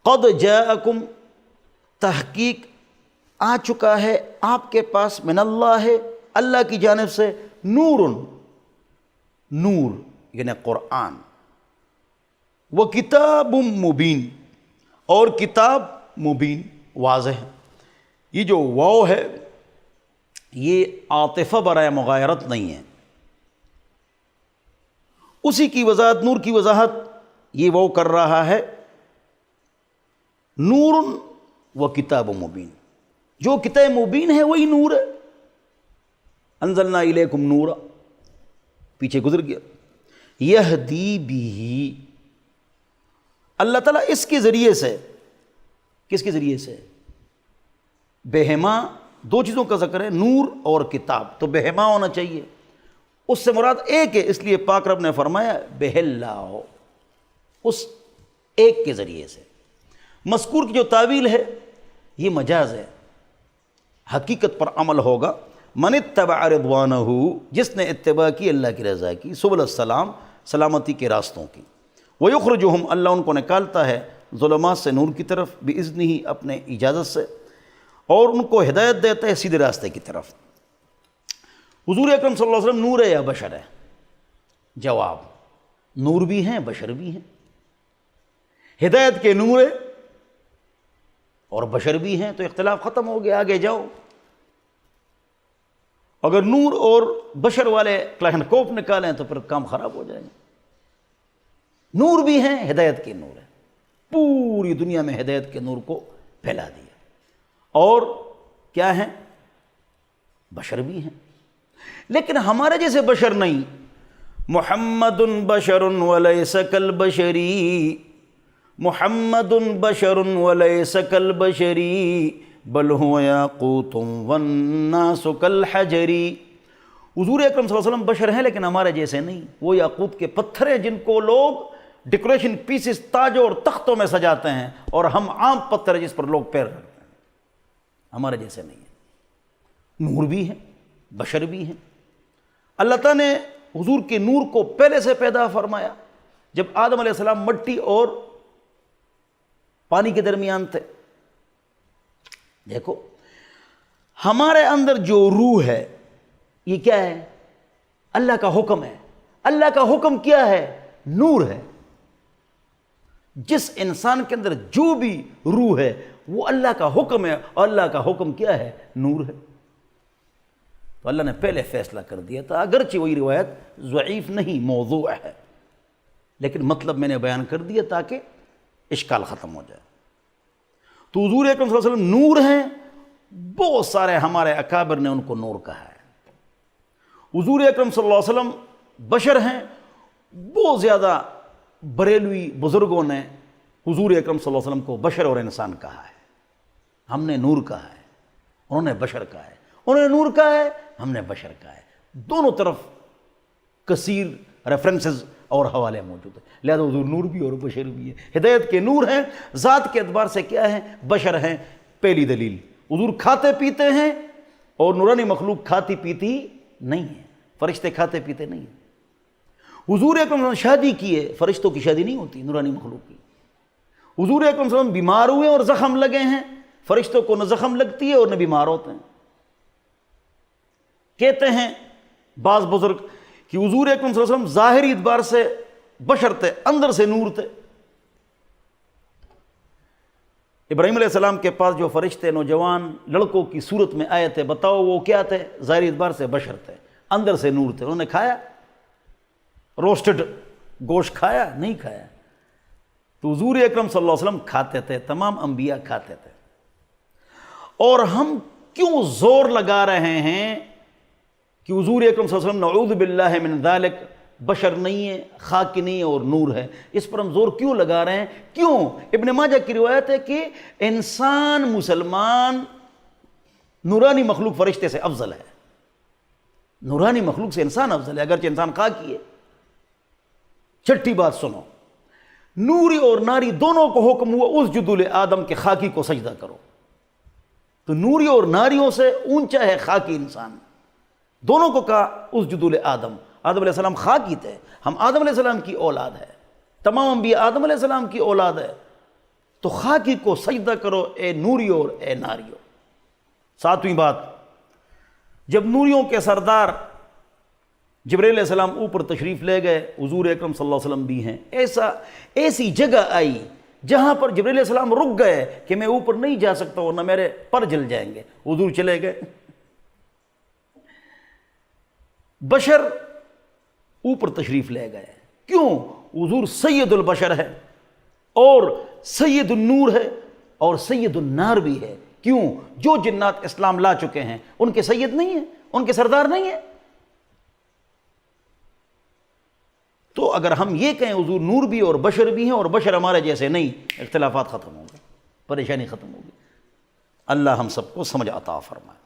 قَدْ جَاءَكُمْ، تحقیق آ چکا ہے آپ کے پاس، من اللہ ہے، اللہ کی جانب سے، نور، نور یعنی قرآن، وَكِتَابٌ مُبِينٌ، اور کتاب مبین، واضح۔ یہ جو واو ہے یہ عاطفہ برائے مغایرت نہیں ہے، اسی کی وضاحت، نور کی وضاحت یہ وہ کر رہا ہے، نور و کتاب مبین، جو کتاب مبین ہے وہی نور ہے۔ انزلنا الیکم نورا، پیچھے گزر گیا، یہدی بھی، اللہ تعالیٰ اس کے ذریعے سے، کس کے ذریعے سے؟ بہما، دو چیزوں کا ذکر ہے، نور اور کتاب، تو بہما ہونا چاہیے، اس سے مراد ایک ہے، اس لیے پاک رب نے فرمایا بہلّہ، اس ایک کے ذریعے سے۔ مذکور کی جو تعویل ہے یہ مجاز ہے، حقیقت پر عمل ہوگا۔ من اتبع رضوانہ، جس نے اتباع کی اللہ کی رضا کی، سبل السلام، سلامتی کے راستوں کی، ویخرجہم، اللہ ان کو نکالتا ہے ظلمات سے نور کی طرف، باذنہ، اپنے اجازت سے، اور ان کو ہدایت دیتا ہے سیدھے راستے کی طرف۔ حضور اکرم صلی اللہ علیہ وسلم نور ہے یا بشر ہے؟ جواب، نور بھی ہیں بشر بھی ہیں، ہدایت کے نور ہے اور بشر بھی ہیں، تو اختلاف ختم ہو گیا، آگے جاؤ۔ اگر نور اور بشر والے کلاشنکوف نکالیں تو پھر کام خراب ہو جائے گا۔ نور بھی ہیں، ہدایت کے نور ہے، پوری دنیا میں ہدایت کے نور کو پھیلا دیا، اور کیا ہیں؟ بشر بھی ہیں، لیکن ہمارے جیسے بشر نہیں۔ محمد بشر ولیس کالبشری، محمد بشر ولیس کالبشری، بل هو یاقوت والناس کالحجر۔ حضور اکرم صلی اللہ علیہ وسلم بشر ہیں لیکن ہمارے جیسے نہیں، وہ یاقوت کے پتھر ہیں جن کو لوگ ڈیکوریشن پیسز تاجوں اور تختوں میں سجاتے ہیں، اور ہم عام پتھر جس پر لوگ پیر رکھتے ہیں، ہمارے جیسے نہیں ہیں۔ نور بھی ہیں بشر بھی ہیں۔ اللہ تعالیٰ نے حضور کے نور کو پہلے سے پیدا فرمایا، جب آدم علیہ السلام مٹی اور پانی کے درمیان تھے۔ دیکھو ہمارے اندر جو روح ہے یہ کیا ہے؟ اللہ کا حکم ہے۔ اللہ کا حکم کیا ہے؟ نور ہے۔ جس انسان کے اندر جو بھی روح ہے وہ اللہ کا حکم ہے، اور اللہ کا حکم کیا ہے؟ نور ہے۔ تو اللہ نے پہلے فیصلہ کر دیا تھا، اگرچہ وہی روایت ضعیف نہیں، موضوع ہے، لیکن مطلب میں نے بیان کر دیا تاکہ اشکال ختم ہو جائے۔ تو حضور اکرم صلی اللہ علیہ وسلم نور ہیں، بہت سارے ہمارے اکابر نے ان کو نور کہا ہے۔ حضور اکرم صلی اللہ علیہ وسلم بشر ہیں، بہت زیادہ بریلوی بزرگوں نے حضور اکرم صلی اللہ علیہ وسلم کو بشر اور انسان کہا ہے۔ ہم نے نور کہا ہے، انہوں نے بشر کہا ہے، انہوں نے نور کہا ہے، ہم نے بشر کہا ہے۔ دونوں طرف کثیر ریفرنسز اور حوالے موجود ہیں، لہذا حضور نور بھی اور بشر بھی ہے۔ ہدایت کے نور ہیں، ذات کے اعتبار سے کیا ہیں؟ بشر ہیں۔ پہلی دلیل، حضور کھاتے پیتے ہیں، اور نورانی مخلوق کھاتی پیتی نہیں ہے، فرشتے کھاتے پیتے نہیں ہیں۔ حضور اکرم صلی اللہ علیہ وسلم شادی کی ہے، فرشتوں کی شادی نہیں ہوتی نورانی مخلوق کی۔ حضور اکرم صلی اللہ علیہ وسلم بیمار ہوئے اور زخم لگے ہیں، فرشتوں کو نہ زخم لگتی ہے اور نہ بیمار ہوتے ہیں۔ کہتے ہیں بعض بزرگ کہ حضور اکرم صلی اللہ علیہ وسلم ظاہری اعتبار سے بشر تھے، اندر سے نور تھے۔ ابراہیم علیہ السلام کے پاس جو فرشتے نوجوان لڑکوں کی صورت میں آئے تھے، بتاؤ وہ کیا تھے؟ ظاہری اعتبار سے بشر تھے، اندر سے نور تھے۔ انہوں نے کھایا روسٹڈ گوشت؟ کھایا نہیں کھایا۔ تو حضور اکرم صلی اللہ علیہ وسلم کھاتے تھے، تمام انبیاء کھاتے تھے۔ اور ہم کیوں زور لگا رہے ہیں کہ حضور اکرم صلی اللہ علیہ وسلم نعوذ باللہ من ذالک بشر نہیں ہے، خاکی نہیں ہے اور نور ہے؟ اس پر ہم زور کیوں لگا رہے ہیں؟ کیوں؟ ابن ماجہ کی روایت ہے کہ انسان مسلمان نورانی مخلوق فرشتے سے افضل ہے۔ نورانی مخلوق سے انسان افضل ہے، اگرچہ انسان خاکی ہے۔ چھٹی بات سنو، نوری اور ناری دونوں کو حکم ہوا اسجدوا لآدم کے خاکی کو سجدہ کرو۔ تو نوری اور ناریوں سے اونچا ہے خاکی انسان، دونوں کو کہا اسجدوا لآدم۔ آدم علیہ السلام خاکی تھے، ہم آدم علیہ السلام کی اولاد ہے، تمام انبیاء آدم علیہ السلام کی اولاد ہے، تو خاکی کو سجدہ کرو اے نوریو اور اے ناریو۔ ساتویں بات، جب نوریوں کے سردار جبرائیل علیہ السلام اوپر تشریف لے گئے، حضور اکرم صلی اللہ علیہ وسلم بھی ہیں، ایسی جگہ آئی جہاں پر جبرائیل علیہ السلام رک گئے کہ میں اوپر نہیں جا سکتا اور نہ میرے پر جل جائیں گے، حضور چلے گئے۔ بشر اوپر تشریف لے گئے، کیوں؟ حضور سید البشر ہے اور سید النور ہے اور سید النار بھی ہے۔ کیوں؟ جو جنات اسلام لا چکے ہیں ان کے سید نہیں ہیں، ان کے سردار نہیں ہیں۔ تو اگر ہم یہ کہیں حضور نور بھی اور بشر بھی ہیں اور بشر ہمارے جیسے نہیں، اختلافات ختم ہوں گے، پریشانی ختم ہوگی۔ اللہ ہم سب کو سمجھ عطا فرمائے۔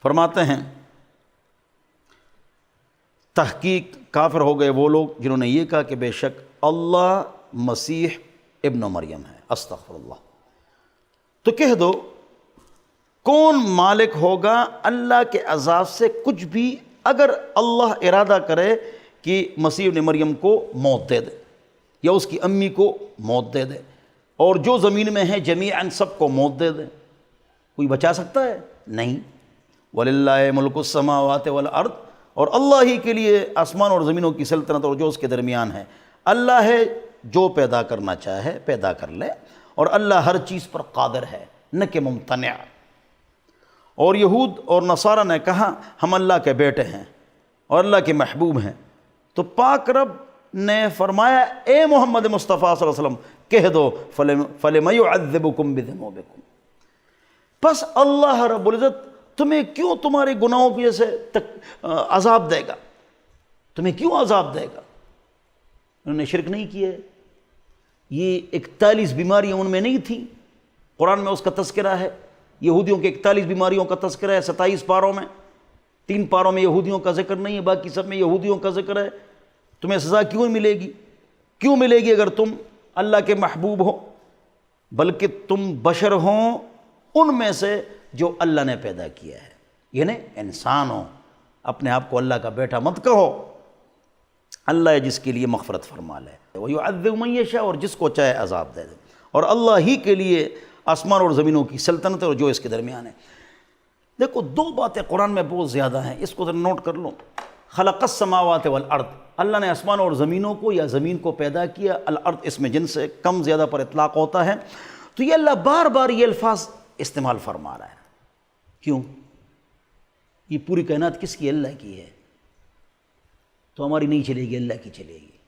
فرماتے ہیں تحقیق کافر ہو گئے وہ لوگ جنہوں نے یہ کہا کہ بے شک اللہ مسیح ابن مریم ہے۔ استغفر اللہ۔ تو کہہ دو کون مالک ہوگا اللہ کے عذاب سے کچھ بھی اگر اللہ ارادہ کرے کہ مسیح ابن مریم کو موت دے دے یا اس کی امی کو موت دے دے اور جو زمین میں ہے جمیعاً سب کو موت دے دے؟ کوئی بچا سکتا ہے؟ نہیں۔ وَلِلَّهِ مُلْكُ السَّمَاوَاتِ وَالْأَرْضِ، اور اللہ ہی کے لیے آسمان اور زمینوں کی سلطنت اور جو اس کے درمیان ہے۔ اللہ ہے جو پیدا کرنا چاہے پیدا کر لے، اور اللہ ہر چیز پر قادر ہے، نہ کہ ممتنع۔ اور یہود اور نصارہ نے کہا ہم اللہ کے بیٹے ہیں اور اللہ کے محبوب ہیں، تو پاک رب نے فرمایا اے محمد مصطفیٰ صلی اللہ علیہ وسلم کہہ دو فَلِمَ يُعَذِّبُكُمْ بِذُنُوبِكُمْ، پس اللہ رب العزت تمہیں کیوں تمہارے گناہوں کی وجہ سے عذاب دے گا؟ تمہیں کیوں عذاب دے گا؟ انہوں نے شرک نہیں کیا، یہ 41 بیماریاں ان میں نہیں تھیں، قرآن میں اس کا تذکرہ ہے۔ یہودیوں کے 41 بیماریوں کا تذکرہ ہے 27 پاروں میں، 3 پاروں میں یہودیوں کا ذکر نہیں ہے، باقی سب میں یہودیوں کا ذکر ہے۔ تمہیں سزا کیوں ملے گی؟ کیوں ملے گی اگر تم اللہ کے محبوب ہو؟ بلکہ تم بشر ہوں ان میں سے جو اللہ نے پیدا کیا ہے، یعنی انسان ہو، اپنے آپ کو اللہ کا بیٹا مت کہو۔ اللہ ہے جس کے لیے مغفرت فرما لے، وَيُعَذِّبُ مَن يَشَاءُ، اور جس کو چاہے عذاب دے دے، اور اللہ ہی کے لیے آسمان اور زمینوں کی سلطنت اور جو اس کے درمیان ہے۔ دیکھو 2 باتیں قرآن میں بہت زیادہ ہیں، اس کو ذرا نوٹ کر لو۔ خلق السماوات والارض، اللہ نے آسمان اور زمینوں کو یا زمین کو پیدا کیا۔ الارض اس میں جن سے کم زیادہ پر اطلاق ہوتا ہے، تو یہ اللہ بار بار یہ الفاظ استعمال فرما رہا ہے۔ کیوں؟ یہ پوری کائنات کس کی؟ اللہ کی ہے، تو ہماری نہیں چلے گی، اللہ کی چلے گی۔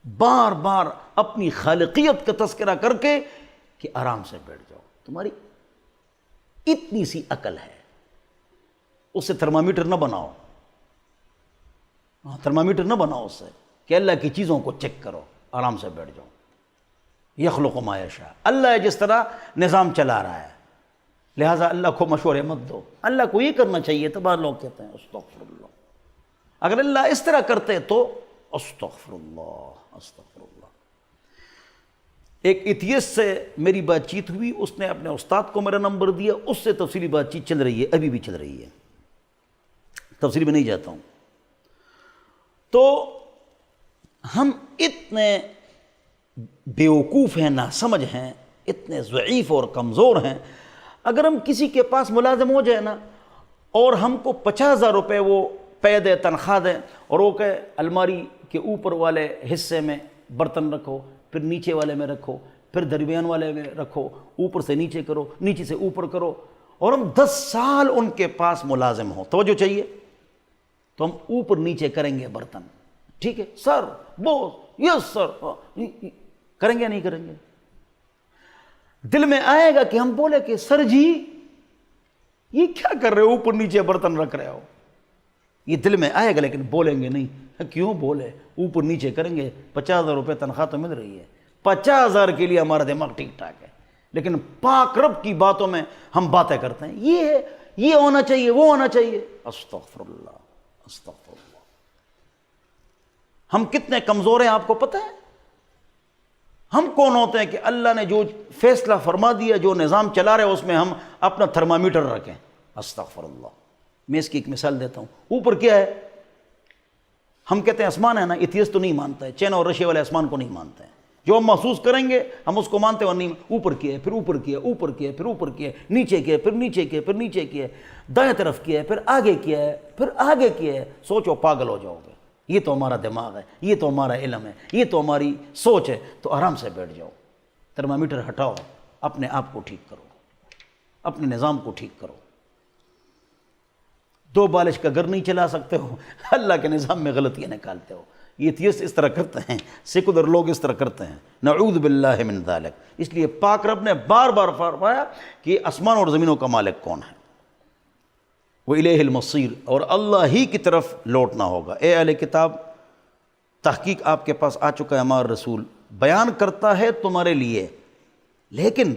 بار بار اپنی خالقیت کا تذکرہ کر کے کہ آرام سے بیٹھ جاؤ، تمہاری اتنی سی عقل ہے، اس سے تھرمامیٹر نہ بناؤ، تھرمامیٹر نہ بناؤ اس سے کہ اللہ کی چیزوں کو چیک کرو، آرام سے بیٹھ جاؤ۔ یخلق ما یشاء، اللہ ہے جس طرح نظام چلا رہا ہے، لہٰذا اللہ کو مشورے مت دو، اللہ کو یہ کرنا چاہیے۔ تو بعض لوگ کہتے ہیں استغفر اللہ، اگر اللہ اس طرح کرتے تو استغفر اللہ استغفر اللہ۔ ایک ایتھیسٹ سے میری بات چیت ہوئی، اس نے اپنے استاد کو میرا نمبر دیا، اس سے تفصیلی بات چیت چل رہی ہے، ابھی بھی چل رہی ہے، تفصیل میں نہیں جاتا ہوں۔ تو ہم اتنے بیوقوف ہیں، ناسمجھ ہیں، اتنے ضعیف اور کمزور ہیں، اگر ہم کسی کے پاس ملازم ہو جائے نا اور ہم کو 50,000 روپے وہ پے دے، تنخواہ دیں، اور وہ کہ الماری کے اوپر والے حصے میں برتن رکھو، پھر نیچے والے میں رکھو، پھر درمیان والے میں رکھو، اوپر سے نیچے کرو، نیچے سے اوپر کرو، اور ہم 10 سال ان کے پاس ملازم ہوں، توجہ چاہیے، تو ہم اوپر نیچے کریں گے برتن، ٹھیک ہے سر، بوس، یس سر، کریں گے یا نہیں کریں گے؟ دل میں آئے گا کہ ہم بولے کہ سر جی یہ کیا کر رہے ہو، اوپر نیچے برتن رکھ رہے ہو، یہ دل میں آئے گا، لیکن بولیں گے نہیں۔ کیوں بولے؟ اوپر نیچے کریں گے، 50,000 روپے تنخواہ تو مل رہی ہے، 50,000 کے لیے ہمارا دماغ ٹھیک ٹھاک ہے، لیکن پاک رب کی باتوں میں ہم باتیں کرتے ہیں، یہ ہے، یہ ہونا چاہیے، وہ ہونا چاہیے۔ استغفر اللہ استغفر اللہ۔ ہم کتنے کمزور ہیں آپ کو پتہ ہے؟ ہم کون ہوتے ہیں کہ اللہ نے جو فیصلہ فرما دیا، جو نظام چلا رہے اس میں ہم اپنا تھرمامیٹر رکھیں؟ استغفر اللہ۔ میں اس کی ایک مثال دیتا ہوں۔ اوپر کیا ہے؟ ہم کہتے ہیں آسمان ہے نا، ایتھیسٹ تو نہیں مانتا ہے، چائنا اور رشیا والے آسمان کو نہیں مانتے ہیں، جو ہم محسوس کریں گے ہم اس کو مانتے ہیں اور نہیں۔ اوپر کیا ہے، پھر اوپر کیا ہے، اوپر کیا ہے، پھر اوپر کیا ہے، نیچے کیا ہے، پھر نیچے کیا ہے، پھر نیچے کیا ہے، دائیں طرف کیا ہے، پھر آگے کیا ہے، پھر آگے کیا ہے۔ سوچو پاگل ہو جاؤ گے۔ یہ تو ہمارا دماغ ہے، یہ تو ہمارا علم ہے، یہ تو ہماری سوچ ہے۔ تو آرام سے بیٹھ جاؤ، تھرمامیٹر ہٹاؤ، اپنے آپ کو ٹھیک کرو، اپنے نظام کو ٹھیک کرو۔ 2 بالش کا گھر نہیں چلا سکتے ہو، اللہ کے نظام میں غلطیاں نکالتے ہو۔ یہ ایتھیسٹ اس طرح کرتے ہیں، سیکولر لوگ اس طرح کرتے ہیں، نعوذ باللہ من ذالک۔ اس لیے پاک رب نے بار بار فرمایا کہ آسمان اور زمینوں کا مالک کون ہے، وَإِلَيْهِ الْمَصِيرُ، اور اللہ ہی کی طرف لوٹنا ہوگا۔ اے اہل کتاب، تحقیق آپ کے پاس آ چکا ہے، ہمارا رسول بیان کرتا ہے تمہارے لیے، لیکن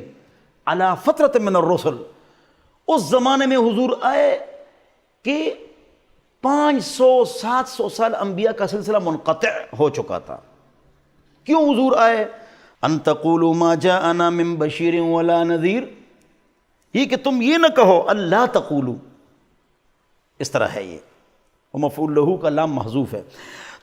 علی فترۃ من الرسل، اس زمانے میں حضور آئے کہ 500-700 سال انبیاء کا سلسلہ منقطع ہو چکا تھا۔ کیوں حضور آئے؟ ان تقولوا ما جاءنا من بشیر ولا نذیر، یہ کہ تم یہ نہ کہو، اللہ تقولوا، اس طرح ہے یہ، وہ مفعول لہو کا لام محذوف ہے،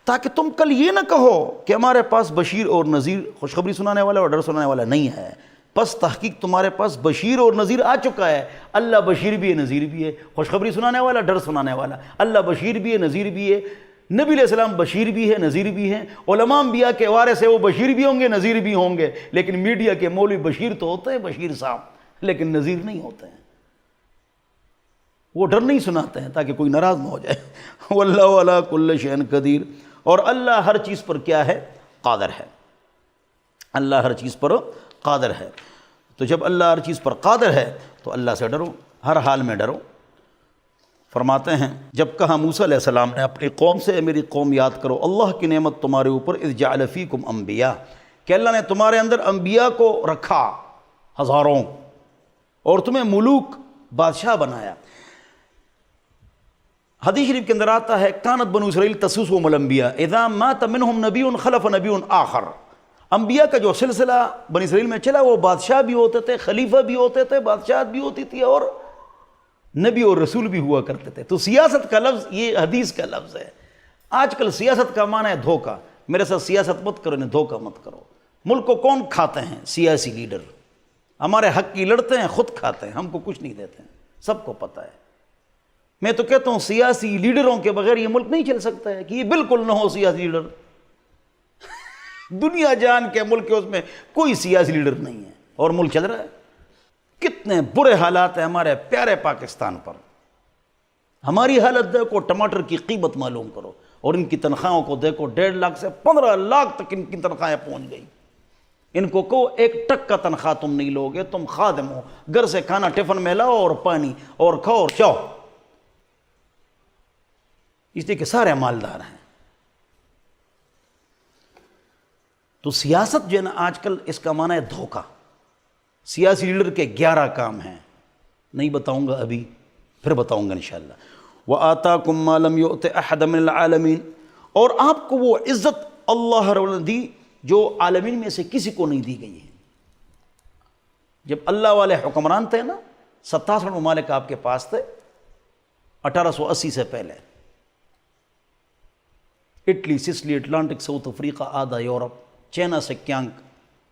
تاکہ تم کل یہ نہ کہو کہ ہمارے پاس بشیر اور نذیر، خوشخبری سنانے والا اور ڈر سنانے والا نہیں ہے۔ پس تحقیق تمہارے پاس بشیر اور نذیر آ چکا ہے۔ اللہ بشیر بھی ہے نذیر بھی ہے، خوشخبری سنانے والا، ڈر سنانے والا۔ اللہ بشیر بھی ہے نذیر بھی ہے، نبی علیہ السلام بشیر بھی ہے نذیر بھی ہیں، علماء انبیاء کے وارث ہیں، وہ بشیر بھی ہوں گے نذیر بھی ہوں گے، لیکن میڈیا کے مولوی بشیر تو ہوتے ہیں، بشیر صاحب، لیکن نذیر نہیں ہوتے ہیں۔ وہ ڈر نہیں سناتے ہیں تاکہ کوئی ناراض نہ ہو جائے۔ واللہ علی کل شیء قدیر، اور اللہ ہر چیز پر کیا ہے؟ قادر ہے۔ اللہ ہر چیز پر قادر ہے۔ تو جب اللہ ہر چیز پر قادر ہے تو اللہ سے ڈرو، ہر حال میں ڈرو۔ فرماتے ہیں جب کہا موسیٰ علیہ السلام نے اپنی قوم سے، میری قوم یاد کرو اللہ کی نعمت تمہارے اوپر، اذ جعل فیکم انبیاء، کہ اللہ نے تمہارے اندر انبیاء کو رکھا ہزاروں، اور تمہیں ملوک بادشاہ بنایا۔ حدیث شریف کے اندر آتا ہے کانت بنو اسرائیل تسوسهم الانبیاء اذا مات منهم نبی خلف نبی آخر۔ انبیاء کا جو سلسلہ بنی اسرائیل میں چلا، وہ بادشاہ بھی ہوتے تھے، خلیفہ بھی ہوتے تھے، بادشاہت بھی ہوتی تھی، اور نبی اور رسول بھی ہوا کرتے تھے۔ تو سیاست کا لفظ یہ حدیث کا لفظ ہے۔ آج کل سیاست کا معنی ہے دھوکہ، میرے ساتھ سیاست مت کرو، انہیں دھوکہ مت کرو۔ ملک کو کون کھاتے ہیں؟ سیاسی لیڈر، ہمارے حق کی لڑتے ہیں، خود کھاتے ہیں، ہم کو کچھ نہیں دیتے ہیں، سب کو پتہ ہے۔ میں تو کہتا ہوں سیاسی لیڈروں کے بغیر یہ ملک نہیں چل سکتا ہے، کہ یہ بالکل نہ ہو سیاسی لیڈر۔ دنیا جان کے ملک کے اس میں کوئی سیاسی لیڈر نہیں ہے، اور ملک چل رہا ہے۔ کتنے برے حالات ہیں ہمارے پیارے پاکستان پر۔ ہماری حالت دیکھو، ٹماٹر کی قیمت معلوم کرو، اور ان کی تنخواہوں کو دیکھو، 1.5 لاکھ سے 15 لاکھ تک ان کی تنخواہیں پہنچ گئی۔ ان کو کہو 1 ٹک کا تنخواہ تم نہیں لوگے، تم خادم ہو، گھر سے کھانا ٹفن میں لاؤ اور پانی اور کھاؤ اور چاؤ، اس لیے کہ سارے مالدار ہیں۔ تو سیاست جو ہے نا آج کل، اس کا معنی ہے دھوکہ۔ سیاسی لیڈر کے 11 کام ہیں، نہیں بتاؤں گا ابھی، پھر بتاؤں گا انشاءاللہ۔ وَآتَاكُمْ مَا لَمْ يُؤْتِ أَحَدًا مِنَ الْعَالَمِينَ، اور آپ کو وہ عزت اللہ رب العالمین دی جو عالمین میں سے کسی کو نہیں دی گئی ہے۔ جب اللہ والے حکمران تھے نا، 67 ممالک آپ کے پاس تھے 1880 سے پہلے، Italy, Sicily, Atlantic, South Africa, آدھا یورپ، چائنا سے کیانک،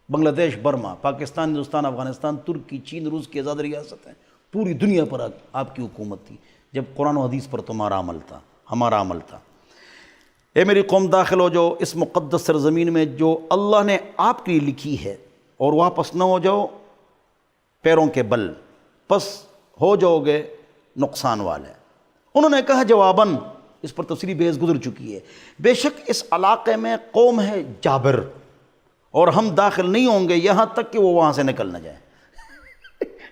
بنگلہ دیش، برما، پاکستان، ہندوستان، افغانستان، ترکی، چین، روس کی آزاد ریاستیں، پوری دنیا پر آپ کی حکومت تھی، جب قرآن و حدیث پر تمہارا عمل تھا، ہمارا عمل تھا۔ اے میری قوم داخل ہو جاؤ اس مقدس سرزمین میں جو اللہ نے آپ کے لیے لکھی ہے، اور واپس نہ ہو جاؤ پیروں کے بل، پس ہو جاؤ گے نقصان والے۔ انہوں نے کہا جواباً، اس پر تفصیلی بحث گزر چکی ہے، بے شک اس علاقے میں قوم ہے جابر، اور ہم داخل نہیں ہوں گے یہاں تک کہ وہ وہاں سے نکل نہ جائے۔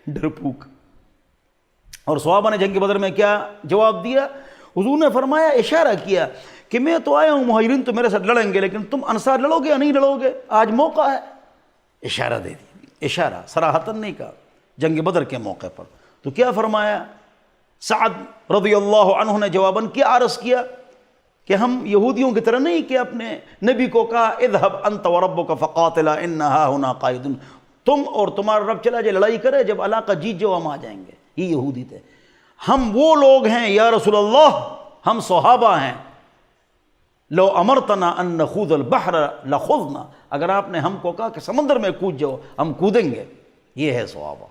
ڈرپوک۔ اور صحابہ نے جنگ بدر میں کیا جواب دیا؟ حضور نے فرمایا، اشارہ کیا کہ میں تو آیا ہوں، مہاجرین تو میرے ساتھ لڑیں گے، لیکن تم انصار لڑو گے یا نہیں لڑو گے؟ آج موقع ہے۔ اشارہ دے دی، اشارہ، صراحتاً نہیں کہا، جنگ بدر کے موقع پر۔ تو کیا فرمایا؟ سعد رضی اللہ عنہ نے جواباً کیا عرض کیا کہ ہم یہودیوں کی طرح نہیں کہ اپنے نبی کو کہا اذهب انت وربك فقاتلا انها هنا قائدون، تم اور تمہارا رب چلا جائے لڑائی کرے، جب علاقہ جیت جاؤ ہم آ جائیں گے۔ یہ یہودی تھے۔ ہم وہ لوگ ہیں یا رسول اللہ، ہم صحابہ ہیں، لو امرتنا ان نخوض البحر لخوضنا، اگر آپ نے ہم کو کہا کہ سمندر میں کود جاؤ ہم کودیں گے۔ یہ ہے صحابہ۔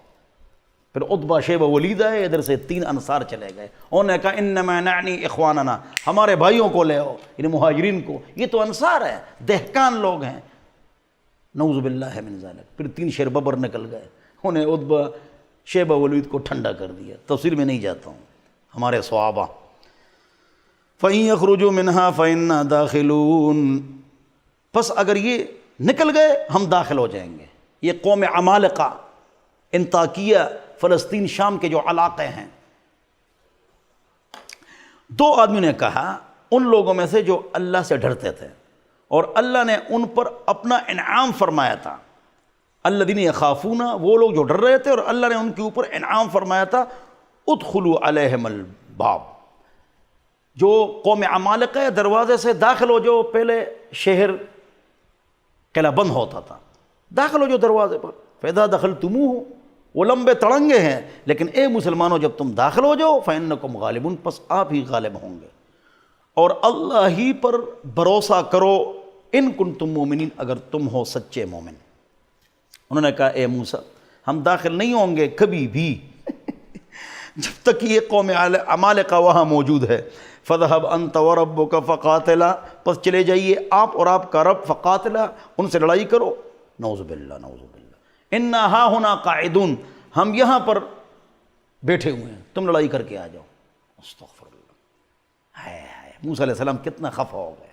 پھر عتبہ شیبہ ولید آئے، ادھر سے 3 انصار چلے گئے، انہوں نے کہا انما نعنی اخواننا، ہمارے بھائیوں کو لے آؤ، یعنی مہاجرین کو، یہ تو انصار ہے، دہقان لوگ ہیں۔ نعوذ باللہ من ذالک۔ پھر 3 شیر ببر نکل گئے، انہیں عتبہ شیبہ ولید کو ٹھنڈا کر دیا۔ تفسیر میں نہیں جاتا ہوں، ہمارے صحابہ۔ فَإِن يَخْرُجُوا مِنْهَا فَإِنَّا دَاخِلُونَ، پس اگر یہ نکل گئے ہم داخل ہو جائیں گے۔ یہ قوم عمالقہ، انطاکیہ، فلسطین، شام کے جو علاقے ہیں۔ 2 آدمیوں نے کہا ان لوگوں میں سے جو اللہ سے ڈرتے تھے، اور اللہ نے ان پر اپنا انعام فرمایا تھا۔ الذین یخافون، وہ لوگ جو ڈر رہے تھے، اور اللہ نے ان کے اوپر انعام فرمایا تھا، ادخلوا علیہم الباب، جو قوم عمالقہ ہے دروازے سے داخل ہو جو، پہلے شہر قلعہ بند ہوتا تھا، داخل ہو جو دروازے پر، فَإِذَا دَخَلْتُمُوهُ، وہ لمبے تڑنگے ہیں، لیکن اے مسلمانوں جب تم داخل ہو جاؤ فَإِنَّكُمْ غَالِبُونَ، پس آپ ہی غالب ہوں گے، اور اللہ ہی پر بھروسہ کرو، ان کنتم مومنین، اگر تم ہو سچے مومن۔ انہوں نے کہا اے موسیٰ ہم داخل نہیں ہوں گے کبھی بھی جب تک یہ قوم عمالقہ وہاں موجود ہے۔ فَذْهَبْ أَنْتَ وَرَبُّكَ فَقَاتِلَا، پس چلے جائیے آپ اور آپ کا رب، فقاتلا، ان سے لڑائی کرو۔ نعوذ باللہ نعوذ باللہ، اِنَّا هَا هُنَا قَاعِدُونَ، ہم یہاں پر بیٹھے ہوئے ہیں، تم لڑائی کر کے آ جاؤ۔ استغفر اللہ، ہائے ہائے، موسیٰ علیہ السلام کتنا خفا ہو گئے،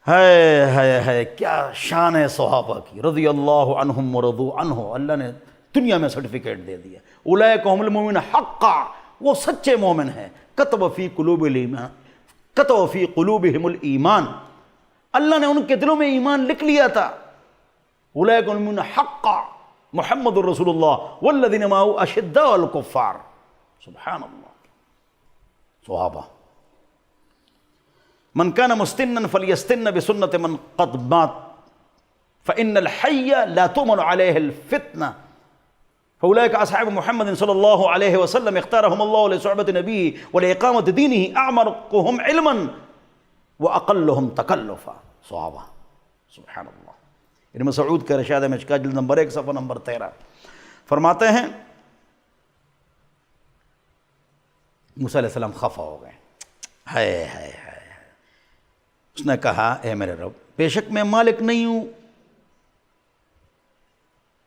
ہائے ہائے ہائے، کیا شان ہے صحابہ کی، رضی اللہ عنہم ورضوا عنہ، اللہ نے دنیا میں سرٹیفکیٹ دے دیا۔ اولئک هم المؤمنون حقا، وہ سچے مومن ہیں۔ کتب فی قلوب الایمان، کتب فی قلوبہم الایمان، اللہ نے ان کے دلوں میں ایمان لکھ لیا تھا۔ اولئک المؤمنون حقا محمد الرسول اللہ والذین معه اشداء علی الکفار۔ سبحان اللہ، صحابہ۔ من کان مستنا فلیستن بسنت من قد مات فإن الحی لا تؤمن علیہ الفتنہ فأولئک اصحاب محمد صلی اللہ علیہ وسلم اختارهم اللہ لصحبۃ نبیہ ولإقامۃ دینہ اعمقهم علما واقلهم تکلفا۔ صحابہ، سبحان اللہ۔ ابن مسعود کا رشاد مشکاۃ جلد نمبر 1 صفحہ نمبر 13 فرماتے ہیں موسیٰ علیہ السلام خفا ہو گئے، ہائے ہائے ہائے۔ اس نے کہا اے میرے رب، بے شک میں مالک نہیں ہوں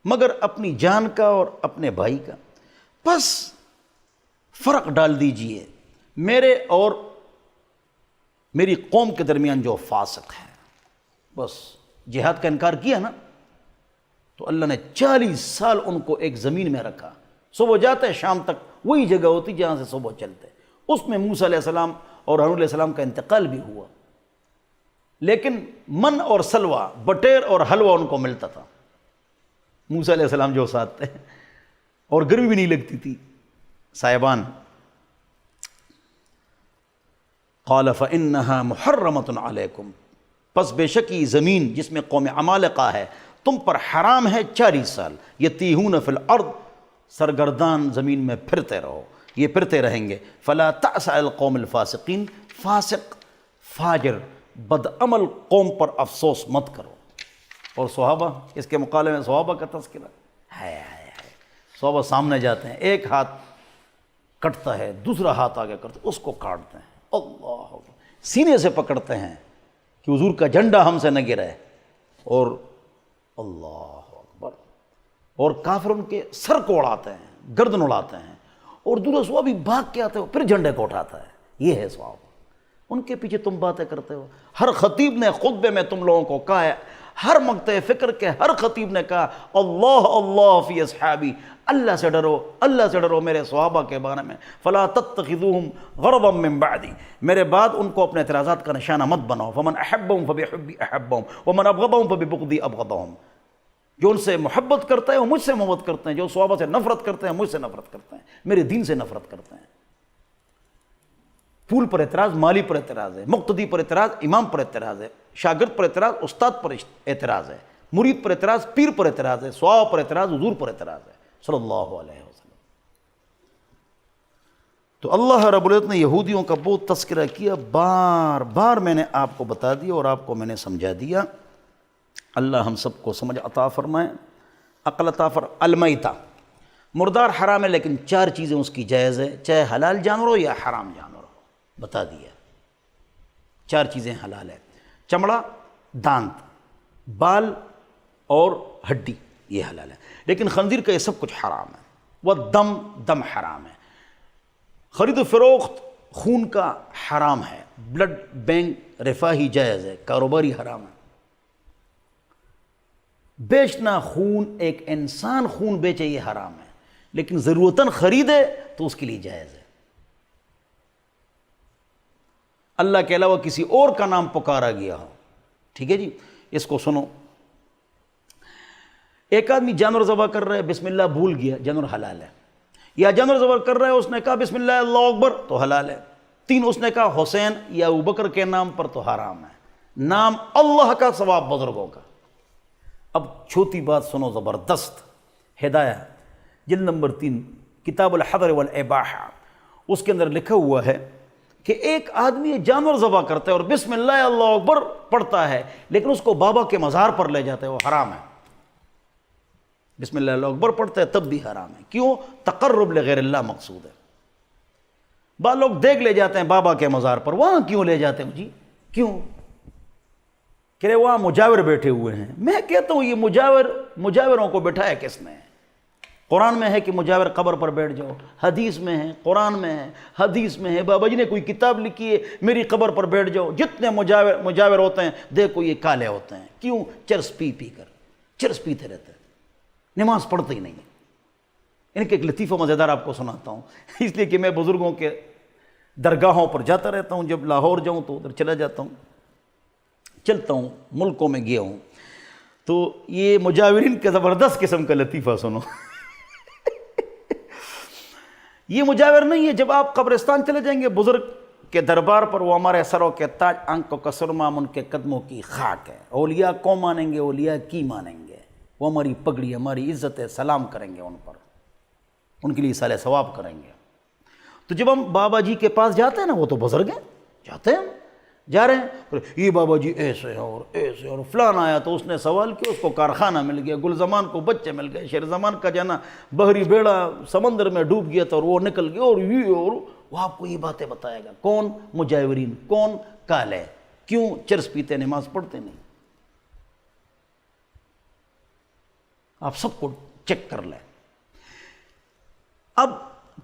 مگر اپنی جان کا اور اپنے بھائی کا، بس فرق ڈال دیجئے میرے اور میری قوم کے درمیان جو فاسق ہے۔ بس جہاد کا انکار کیا نا، تو اللہ نے 40 سال ان کو ایک زمین میں رکھا، صبح جاتے شام تک وہی جگہ ہوتی جہاں سے صبح چلتے۔ اس میں موسیٰ علیہ السلام اور ہارون علیہ السلام کا انتقال بھی ہوا، لیکن من اور سلوہ، بٹیر اور حلوہ ان کو ملتا تھا۔ موسیٰ علیہ السلام جو ساتھ تھے، اور گرمی بھی نہیں لگتی تھی، سائبان۔ قال فإنها محرمۃ علیکم، پس بے شک یہ زمین جس میں قوم عمالقہ ہے تم پر حرام ہے 40 سال۔ یتیہون فی الارض، سرگردان زمین میں پھرتے رہو، یہ پھرتے رہیں گے۔ فلا تأس علی القوم الفاسقین، فاسق فاجر بدعمل قوم پر افسوس مت کرو۔ اور صحابہ، اس کے مقابلے میں صحابہ کا تذکرہ ہے، صحابہ سامنے جاتے ہیں، ایک ہاتھ کٹتا ہے، دوسرا ہاتھ آگے کرتے اس کو کاٹتے ہیں، اللہ سینے سے پکڑتے ہیں کہ حضور کا جھنڈا ہم سے نہ گرے، اور اللہ اکبر، اور کافر ان کے سر کو اڑاتے ہیں، گردن اڑاتے ہیں، اور دوسرا صحابہ بھی بھاگ کے آتے ہو، پھر جھنڈے کو اٹھاتا ہے۔ یہ ہے صحابہ، ان کے پیچھے تم باتیں کرتے ہو۔ ہر خطیب نے خطبے میں تم لوگوں کو کہا ہے، ہر مقطع فکر کے ہر خطیب نے کہا اللہ اللہ فی اصحابی، اللہ سے ڈرو، اللہ سے ڈرو میرے صحابہ کے بارے میں۔ فلا تتخذوہم غرضا من بعدی، میرے بعد ان کو اپنے اعتراضات کا نشانہ مت بناؤ۔ فمن احبہم فبحبی احبہم ومن ابغضہم فببغضی ابغضہم، جو ان سے محبت کرتا ہے وہ مجھ سے محبت کرتے ہیں، جو صحابہ سے نفرت کرتے ہیں مجھ سے نفرت کرتے ہیں، میرے دین سے نفرت کرتے ہیں۔ پھول پر اعتراض مالی پر اعتراض ہے، مقتدی پر اعتراض امام پر اعتراض ہے، شاگرد پر اعتراض استاد پر اعتراض ہے، مرید پر اعتراض پیر پر اعتراض ہے، صحابہ پر اعتراض حضور پر اعتراض ہے صلی اللہ علیہ وسلم۔ تو اللہ رب العزت نے یہودیوں کا بہت تذکرہ کیا، بار بار میں نے آپ کو بتا دیا اور آپ کو میں نے سمجھا دیا۔ اللہ ہم سب کو سمجھ عطا فرمائے، عقل عطا فرمائے۔ المیتہ، مردار حرام ہے لیکن 4 چیزیں اس کی جائز ہے، چاہے حلال جانور ہو یا حرام جانور ہو، بتا دیا۔ 4 چیزیں حلال ہے، چمڑا، دانت، بال اور ہڈی، یہ حلال ہے، لیکن خنزیر کا یہ سب کچھ حرام ہے۔ والدم، دم حرام ہے، خرید و فروخت خون کا حرام ہے، بلڈ بینک رفاہی جائز ہے، کاروباری حرام ہے۔ بیچنا خون، ایک انسان خون بیچے یہ حرام ہے، لیکن ضرورتاً خریدے تو اس کے لیے جائز ہے۔ اللہ کے علاوہ کسی اور کا نام پکارا گیا ہو، ٹھیک ہے جی، اس کو سنو۔ ایک آدمی جانور ذبح کر رہا ہے، بسم اللہ بھول گیا، جانور حلال ہے۔ یا جانور ذبح کر رہا ہے، اس نے کہا بسم اللہ اللہ اکبر، تو حلال ہے۔ 3، اس نے کہا حسین یا ابوبکر کے نام پر، تو حرام ہے۔ نام اللہ کا، ثواب بزرگوں کا۔ اب چھوٹی بات سنو زبردست، ہدایہ جلد نمبر 3 کتاب الحضر والاباحہ، اس کے اندر لکھا ہوا ہے کہ ایک آدمی جانور ذبح کرتا ہے اور بسم اللہ اللہ اکبر پڑھتا ہے، لیکن اس کو بابا کے مزار پر لے جاتا ہے، وہ حرام ہے۔ بسم اللہ اکبر پڑھتے ہیں تب بھی حرام ہے. کیوں؟ تقرب لغیر اللہ مقصود ہے. بعض لوگ دیکھ لے جاتے ہیں بابا کے مزار پر، وہاں کیوں لے جاتے ہیں جی؟ کیوں؟ کہ رہے وہاں مجاور بیٹھے ہوئے ہیں. میں کہتا ہوں یہ مجاوروں کو بٹھایا کس نے؟ قرآن میں ہے کہ مجاور قبر پر بیٹھ جاؤ، حدیث میں ہے، قرآن میں ہے، حدیث میں ہے. بابا جی نے کوئی کتاب لکھی ہے میری قبر پر بیٹھ جاؤ. جتنے مجاور ہوتے ہیں دیکھو یہ کالے ہوتے ہیں. کیوں؟ چرس پی کر چرس پیتے رہتے ہیں، نماز پڑھتے ہی نہیں. ان کے ایک لطیفہ مزیدار آپ کو سناتا ہوں، اس لیے کہ میں بزرگوں کے درگاہوں پر جاتا رہتا ہوں. جب لاہور جاؤں تو ادھر چلا جاتا ہوں، چلتا ہوں، ملکوں میں گیا ہوں. تو یہ مجاورین کے زبردست قسم کا لطیفہ سنو. یہ مجاور نہیں ہے. جب آپ قبرستان چلے جائیں گے بزرگ کے دربار پر، وہ ہمارے سروں کے تاج، آنکھوں کا سرما ان کے قدموں کی خاک ہے. اولیاء کو مانیں گے، اولیاء کی مانیں گے. وہ ہماری پگڑی، ہماری عزت ہے، سلام کریں گے ان پر، ان کے لیے صالح ثواب کریں گے. تو جب ہم بابا جی کے پاس جاتے ہیں نا، وہ تو بزرگ ہیں، جاتے ہیں، جا رہے ہیں، یہ بابا جی ایسے ہیں اور ایسے، اور فلان آیا تو اس نے سوال کیا، اس کو کارخانہ مل گیا، گل زمان کو بچے مل گئے، شیر زمان کا جانا بحری بیڑا سمندر میں ڈوب گیا تھا اور وہ نکل گیا، اور یہ، اور وہ آپ کو یہ باتیں بتائے گا. کون؟ مجاورین. کون؟ کالے. کیوں؟ چرس پیتے، نماز پڑھتے نہیں. آپ سب کو چیک کر لیں. اب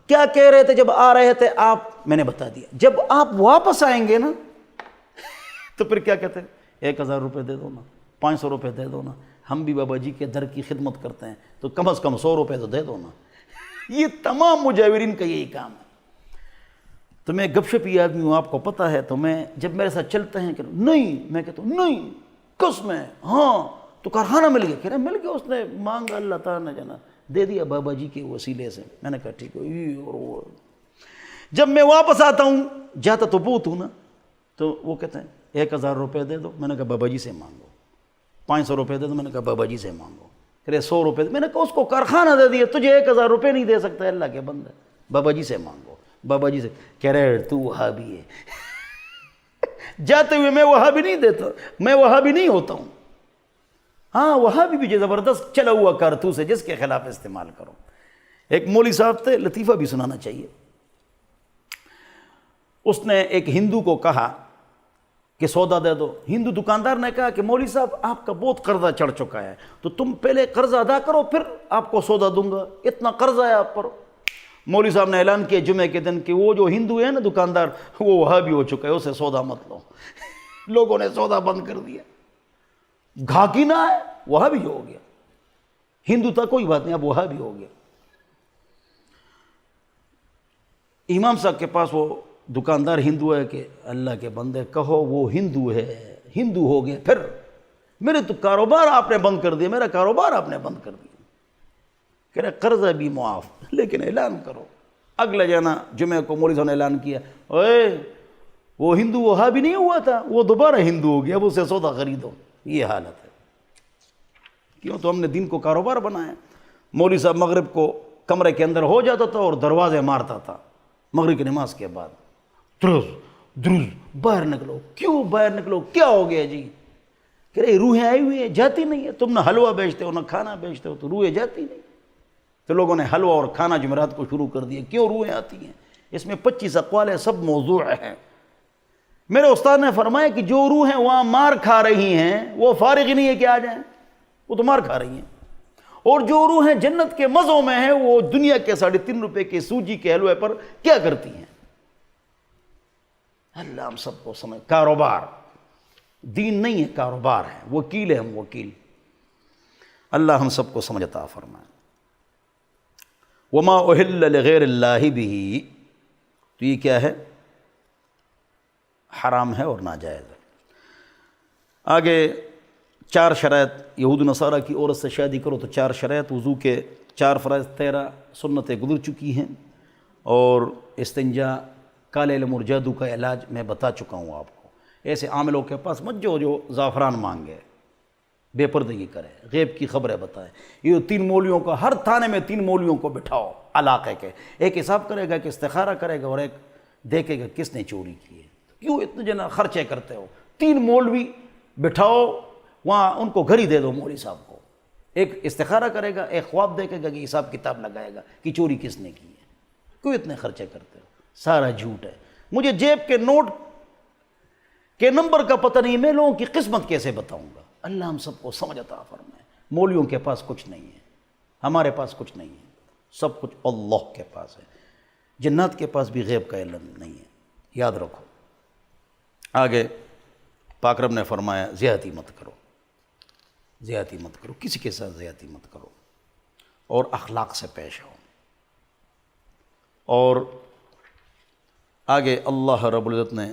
کیا کہہ رہے تھے جب آ رہے تھے آپ؟ میں نے بتا دیا. جب آپ واپس آئیں گے نا تو پھر کیا کہتے ہیں؟ 1000 روپے دے دو نا، 500 روپے دے دو نا. ہم بھی بابا جی کے در کی خدمت کرتے ہیں تو کم از کم 100 روپے تو دے دو نا. یہ تمام مجاورین کا یہی کام ہے. تو میں گپ شپی آدمی ہوں، آپ کو پتہ ہے. تو میں جب میرے ساتھ چلتے ہیں کہ نہیں، میں کہتا ہوں نہیں، کس میں؟ ہاں تو کارخانہ مل گیا. کہہ رہے مل گیا، اس نے مانگا، اللہ تعالیٰ نے جانا دے دیا بابا جی کے وسیلے سے. میں نے کہا ٹھیک ہے. اور وہ جب میں واپس آتا ہوں، جاتا تو بوت ہوں نا، تو وہ کہتے ہیں 1000 روپے دے دو. میں نے کہا بابا جی سے مانگو. 500 روپے دے دو. میں نے کہا بابا جی سے مانگو. کہہ رہے 100 روپے دے. میں نے کہا اس کو کارخانہ دے دیا، تجھے 1000 روپے نہیں دے سکتا. اللہ کے بندے، بابا جی سے مانگو. بابا جی سے. کہہ رہے تو وہابی ہے. جاتے ہوئے میں وہابی نہیں دیتا، میں وہابی نہیں ہوتا ہوں. ہاں وہابی بھی جو زبردست چلا ہوا کارتوس ہے، جس کے خلاف استعمال کرو. ایک مولوی صاحب تھے، لطیفہ بھی سنانا چاہیے. اس نے ایک ہندو کو کہا کہ سودا دے دو. ہندو دکاندار نے کہا کہ مولوی صاحب آپ کا بہت قرضہ چڑھ چکا ہے، تو تم پہلے قرضہ ادا کرو پھر آپ کو سودا دوں گا، اتنا قرضہ ہے آپ پر. مولوی صاحب نے اعلان کیا جمعے کے دن کہ وہ جو ہندو ہے نا دکاندار، وہ وہابی ہو چکا ہے، اسے سودا مت لو. لوگوں نے سودا بند کر دیا. گھاکی نہ ہے، وہابی ہو گیا. ہندو تھا کوئی بات نہیں، اب وہابی ہو گیا. امام صاحب کے پاس وہ دکاندار ہندو ہے کہ اللہ کے بندے کہو وہ ہندو ہے، ہندو ہو گئے پھر میرے تو کاروبار آپ نے بند کر دیا، میرا کاروبار آپ نے بند کر دیا. کہہ رہے قرضہ بھی معاف، لیکن اعلان کرو. اگلے جانا جمعہ کو مولوی صاحب نے اعلان کیا، اوے وہ ہندو وہابی نہیں ہوا تھا، وہ دوبارہ ہندو ہو گیا، اب اسے سودا خریدو. یہ حالت ہے. کیوں؟ تو ہم نے دین کو کاروبار بنایا. مولوی صاحب مغرب کو کمرے کے اندر ہو جاتا تھا اور دروازے مارتا تھا مغرب کی نماز کے بعد. درز درز، باہر نکلو. کیوں باہر نکلو؟ کیا ہو گیا جی؟ کہ رہے روحیں آئی ہوئی ہیں، جاتی نہیں ہے. تم نہ حلوہ بیچتے ہو نہ کھانا بیچتے ہو، تو روحیں جاتی نہیں. تو لوگوں نے حلوہ اور کھانا جمعرات کو شروع کر دیا. کیوں روحیں آتی ہیں؟ اس میں 25 اقوال ہیں، سب موضوع ہیں. میرے استاد نے فرمایا کہ جو روحیں وہاں مار کھا رہی ہیں وہ فارغ ہی نہیں ہے کہ آ جائیں، وہ تو مار کھا رہی ہیں. اور جو روحیں جنت کے مزوں میں ہیں وہ دنیا کے 3.5 روپے کے سوجی کے حلوے پر کیا کرتی ہیں؟ اللہ ہم سب کو سمجھ. کاروبار دین نہیں ہے، کاروبار ہے. وکیل ہے ہم، وکیل. اللہ ہم سب کو سمجھ عطا فرمائے. وما اہل لغیر اللہ بھی، تو یہ کیا ہے؟ حرام ہے اور ناجائز ہے. آگے 4 شرائط. یہود نصارہ کی عورت سے شادی کرو تو 4 شرائط. وضو کے 4 فرائض، 13 سنتیں گزر چکی ہیں. اور استنجا، کالے علم اور جادو کا علاج میں بتا چکا ہوں آپ کو. ایسے عام لوگ کے پاس مت جو زعفران مانگے، بے پردگی کرے، غیب کی خبریں بتائے. یہ 3 مولویوں کا، ہر تھانے میں 3 مولویوں کو بٹھاؤ علاقے کے. ایک حساب کرے گا کہ استخارہ کرے گا، اور ایک دیکھے گا کس نے چوری کی ہے. کیوں اتنے جنا خرچے کرتے ہو؟ 3 مولوی بٹھاؤ وہاں، ان کو گھر ہی دے دو مولوی صاحب کو. ایک استخارہ کرے گا، ایک خواب دیکھے گا کہ حساب کتاب لگائے گا کہ چوری کس نے کی ہے، کیوں اتنے خرچے کرتے ہو، سارا جھوٹ ہے، مجھے جیب کے نوٹ کے نمبر کا پتہ نہیں، میں لوگوں کی قسمت کیسے بتاؤں گا۔ اللہ ہم سب کو سمجھ عطا فرمائے۔ مولویوں کے پاس کچھ نہیں ہے، ہمارے پاس کچھ نہیں ہے، سب کچھ اللہ کے پاس ہے۔ جنات کے پاس بھی غیب کا علم نہیں ہے، یاد رکھو۔ آگے پاک رب نے فرمایا زیادتی مت کرو، زیادتی مت کرو، کسی کے ساتھ زیادتی مت کرو، اور اخلاق سے پیش آؤ۔ اور آگے اللہ رب العزت نے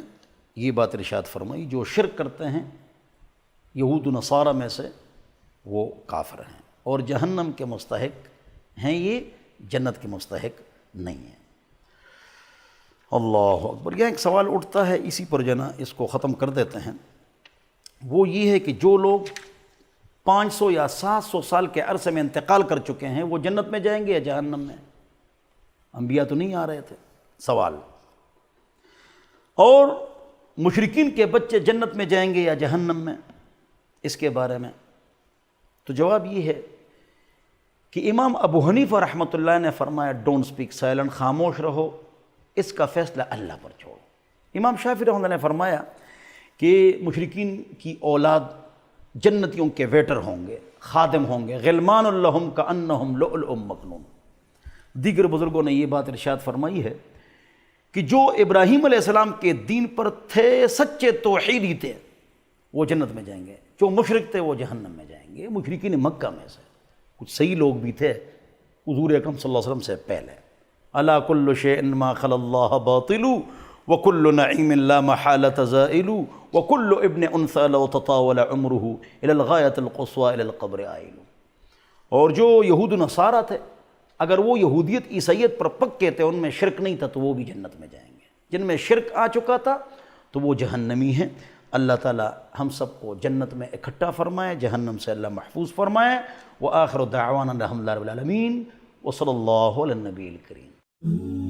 یہ بات ارشاد فرمائی، جو شرک کرتے ہیں یہود و نصارہ میں سے وہ کافر ہیں اور جہنم کے مستحق ہیں، یہ جنت کے مستحق نہیں ہیں۔ اللہ اکبر۔ یہاں ایک سوال اٹھتا ہے، اسی پر جنا اس کو ختم کر دیتے ہیں، وہ یہ ہے کہ جو لوگ 500 یا 700 سال کے عرصے میں انتقال کر چکے ہیں وہ جنت میں جائیں گے یا جہنم میں؟ انبیاء تو نہیں آ رہے تھے، سوال۔ اور مشرکین کے بچے جنت میں جائیں گے یا جہنم میں، اس کے بارے میں تو جواب یہ ہے کہ امام ابو حنیفہ رحمۃ اللہ نے فرمایا ڈونٹ سپیک سائلنٹ، خاموش رہو، اس کا فیصلہ اللہ پر چھوڑو۔ امام شافعی رحمۃ اللہ نے فرمایا کہ مشرکین کی اولاد جنتیوں کے ویٹر ہوں گے، خادم ہوں گے، غلمان لہم کأنہم لؤلؤ مکنون۔ دیگر بزرگوں نے یہ بات ارشاد فرمائی ہے کہ جو ابراہیم علیہ السلام کے دین پر تھے، سچے توحیدی تھے، وہ جنت میں جائیں گے، جو مشرک تھے وہ جہنم میں جائیں گے۔ مشرکین مکہ میں سے کچھ صحیح لوگ بھی تھے حضور اکرم صلی اللہ علیہ وسلم سے پہلے۔ الا کل شیء ما خلا اللہ باطل وکل نعیم لا محالۃ زائل وکل ابن انثى لو تطاول عمره الى الغایۃ القصوى الى القبر عائل۔ اور جو یہود و نصارہ تھے، اگر وہ یہودیت عیسائیت پر پکے تھے، ان میں شرک نہیں تھا، تو وہ بھی جنت میں جائیں گے۔ جن میں شرک آ چکا تھا تو وہ جہنمی ہیں۔ اللہ تعالی ہم سب کو جنت میں اکٹھا فرمائے، جہنم سے اللہ محفوظ فرمائے۔ وآخر دعوانا الحمد للہ رب العالمین، وصلی اللہ علی النبی الکریم۔